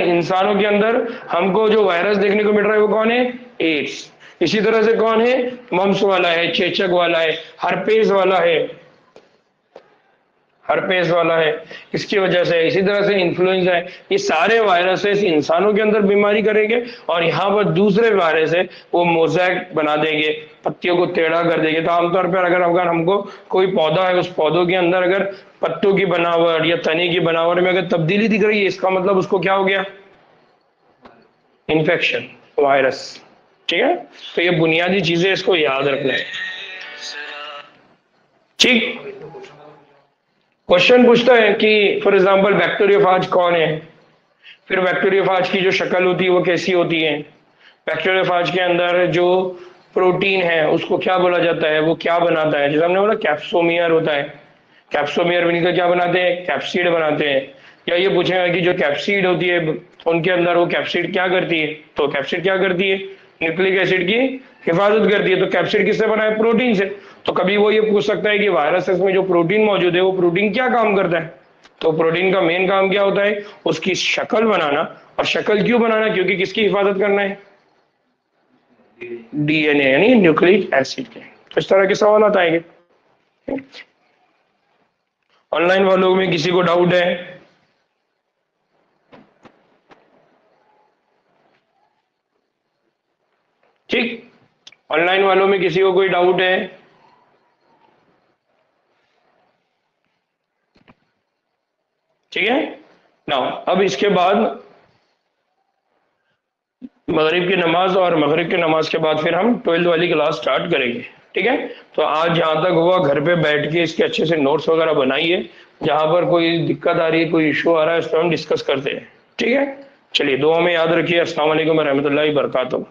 इंसानों के अंदर हमको जो वायरस देखने को मिल रहा है वो कौन है? एड्स। इसी तरह से कौन है? मम्स वाला है, चेचक वाला है, हर्पेस वाला है, हर्पेस वाला है, इसकी वजह से। इसी तरह से इन्फ्लुएंजा है। ये सारे वायरसेस इंसानों के अंदर बीमारी करेंगे, और यहाँ पर दूसरे वायरस है वो मोज़ेक बना देंगे, पत्तियों को टेढ़ा कर देंगे। तो आमतौर पर अगर हमको कोई पौधा है, उस पौधों के अंदर अगर पत्तों की बनावट या तने की बनावट में अगर तब्दीली दिख रही है, इसका मतलब उसको क्या हो गया? Infection, virus. ठीक है। तो ये बुनियादी चीजें इसको याद रखना है। ठीक। क्वेश्चन पूछता है कि फॉर एग्जांपल बैक्टीरियोफाज कौन है, फिर बैक्टीरियोफाज की जो शक्ल होती है वो कैसी होती है, बैक्टीरियोफाज के अंदर जो प्रोटीन है उसको क्या बोला जाता है, वो क्या बनाता है? जैसे हमने बोला कैप्सोमियर होता है, कैप्सोमियर मिलकर क्या बनाते हैं? कैप्सिड बनाते हैं। या ये पूछेगा कि जो कैप्सिड होती है उनके अंदर वो कैप्सिड क्या करती है, तो कैप्सिड क्या करती है? न्यूक्लिक एसिड की हिफाजत करती है। तो कैप्सिड किससे बना है? प्रोटीन से। तो कभी वो ये पूछ सकता है कि वायरसेस में जो प्रोटीन मौजूद है वो प्रोटीन क्या काम करता है? तो प्रोटीन का मेन काम क्या होता है? उसकी शक्ल बनाना। और शक्ल क्यों बनाना? क्योंकि किसकी हिफाजत करना है? डीएनए यानी न्यूक्लिक एसिड के। तो इस तरह के सवाल आएंगे। ऑनलाइन वालों में किसी को डाउट है? ठीक। ऑनलाइन वालों में किसी को कोई डाउट है? ठीक है ना। अब इसके बाद मगरिब की नमाज, और मगरिब की नमाज के बाद फिर हम 12th वाली क्लास स्टार्ट करेंगे। ठीक है। तो आज जहां तक हुआ घर पे बैठ के इसके अच्छे से नोट्स वगैरह बनाइए। जहां पर कोई दिक्कत आ रही है, कोई इशू आ रहा है, इस पर हम डिस्कस करते हैं। ठीक है। चलिए दुआ में याद रखिए। अस्सलाम वालेकुम रहमतुल्लाहि व बरकातहू।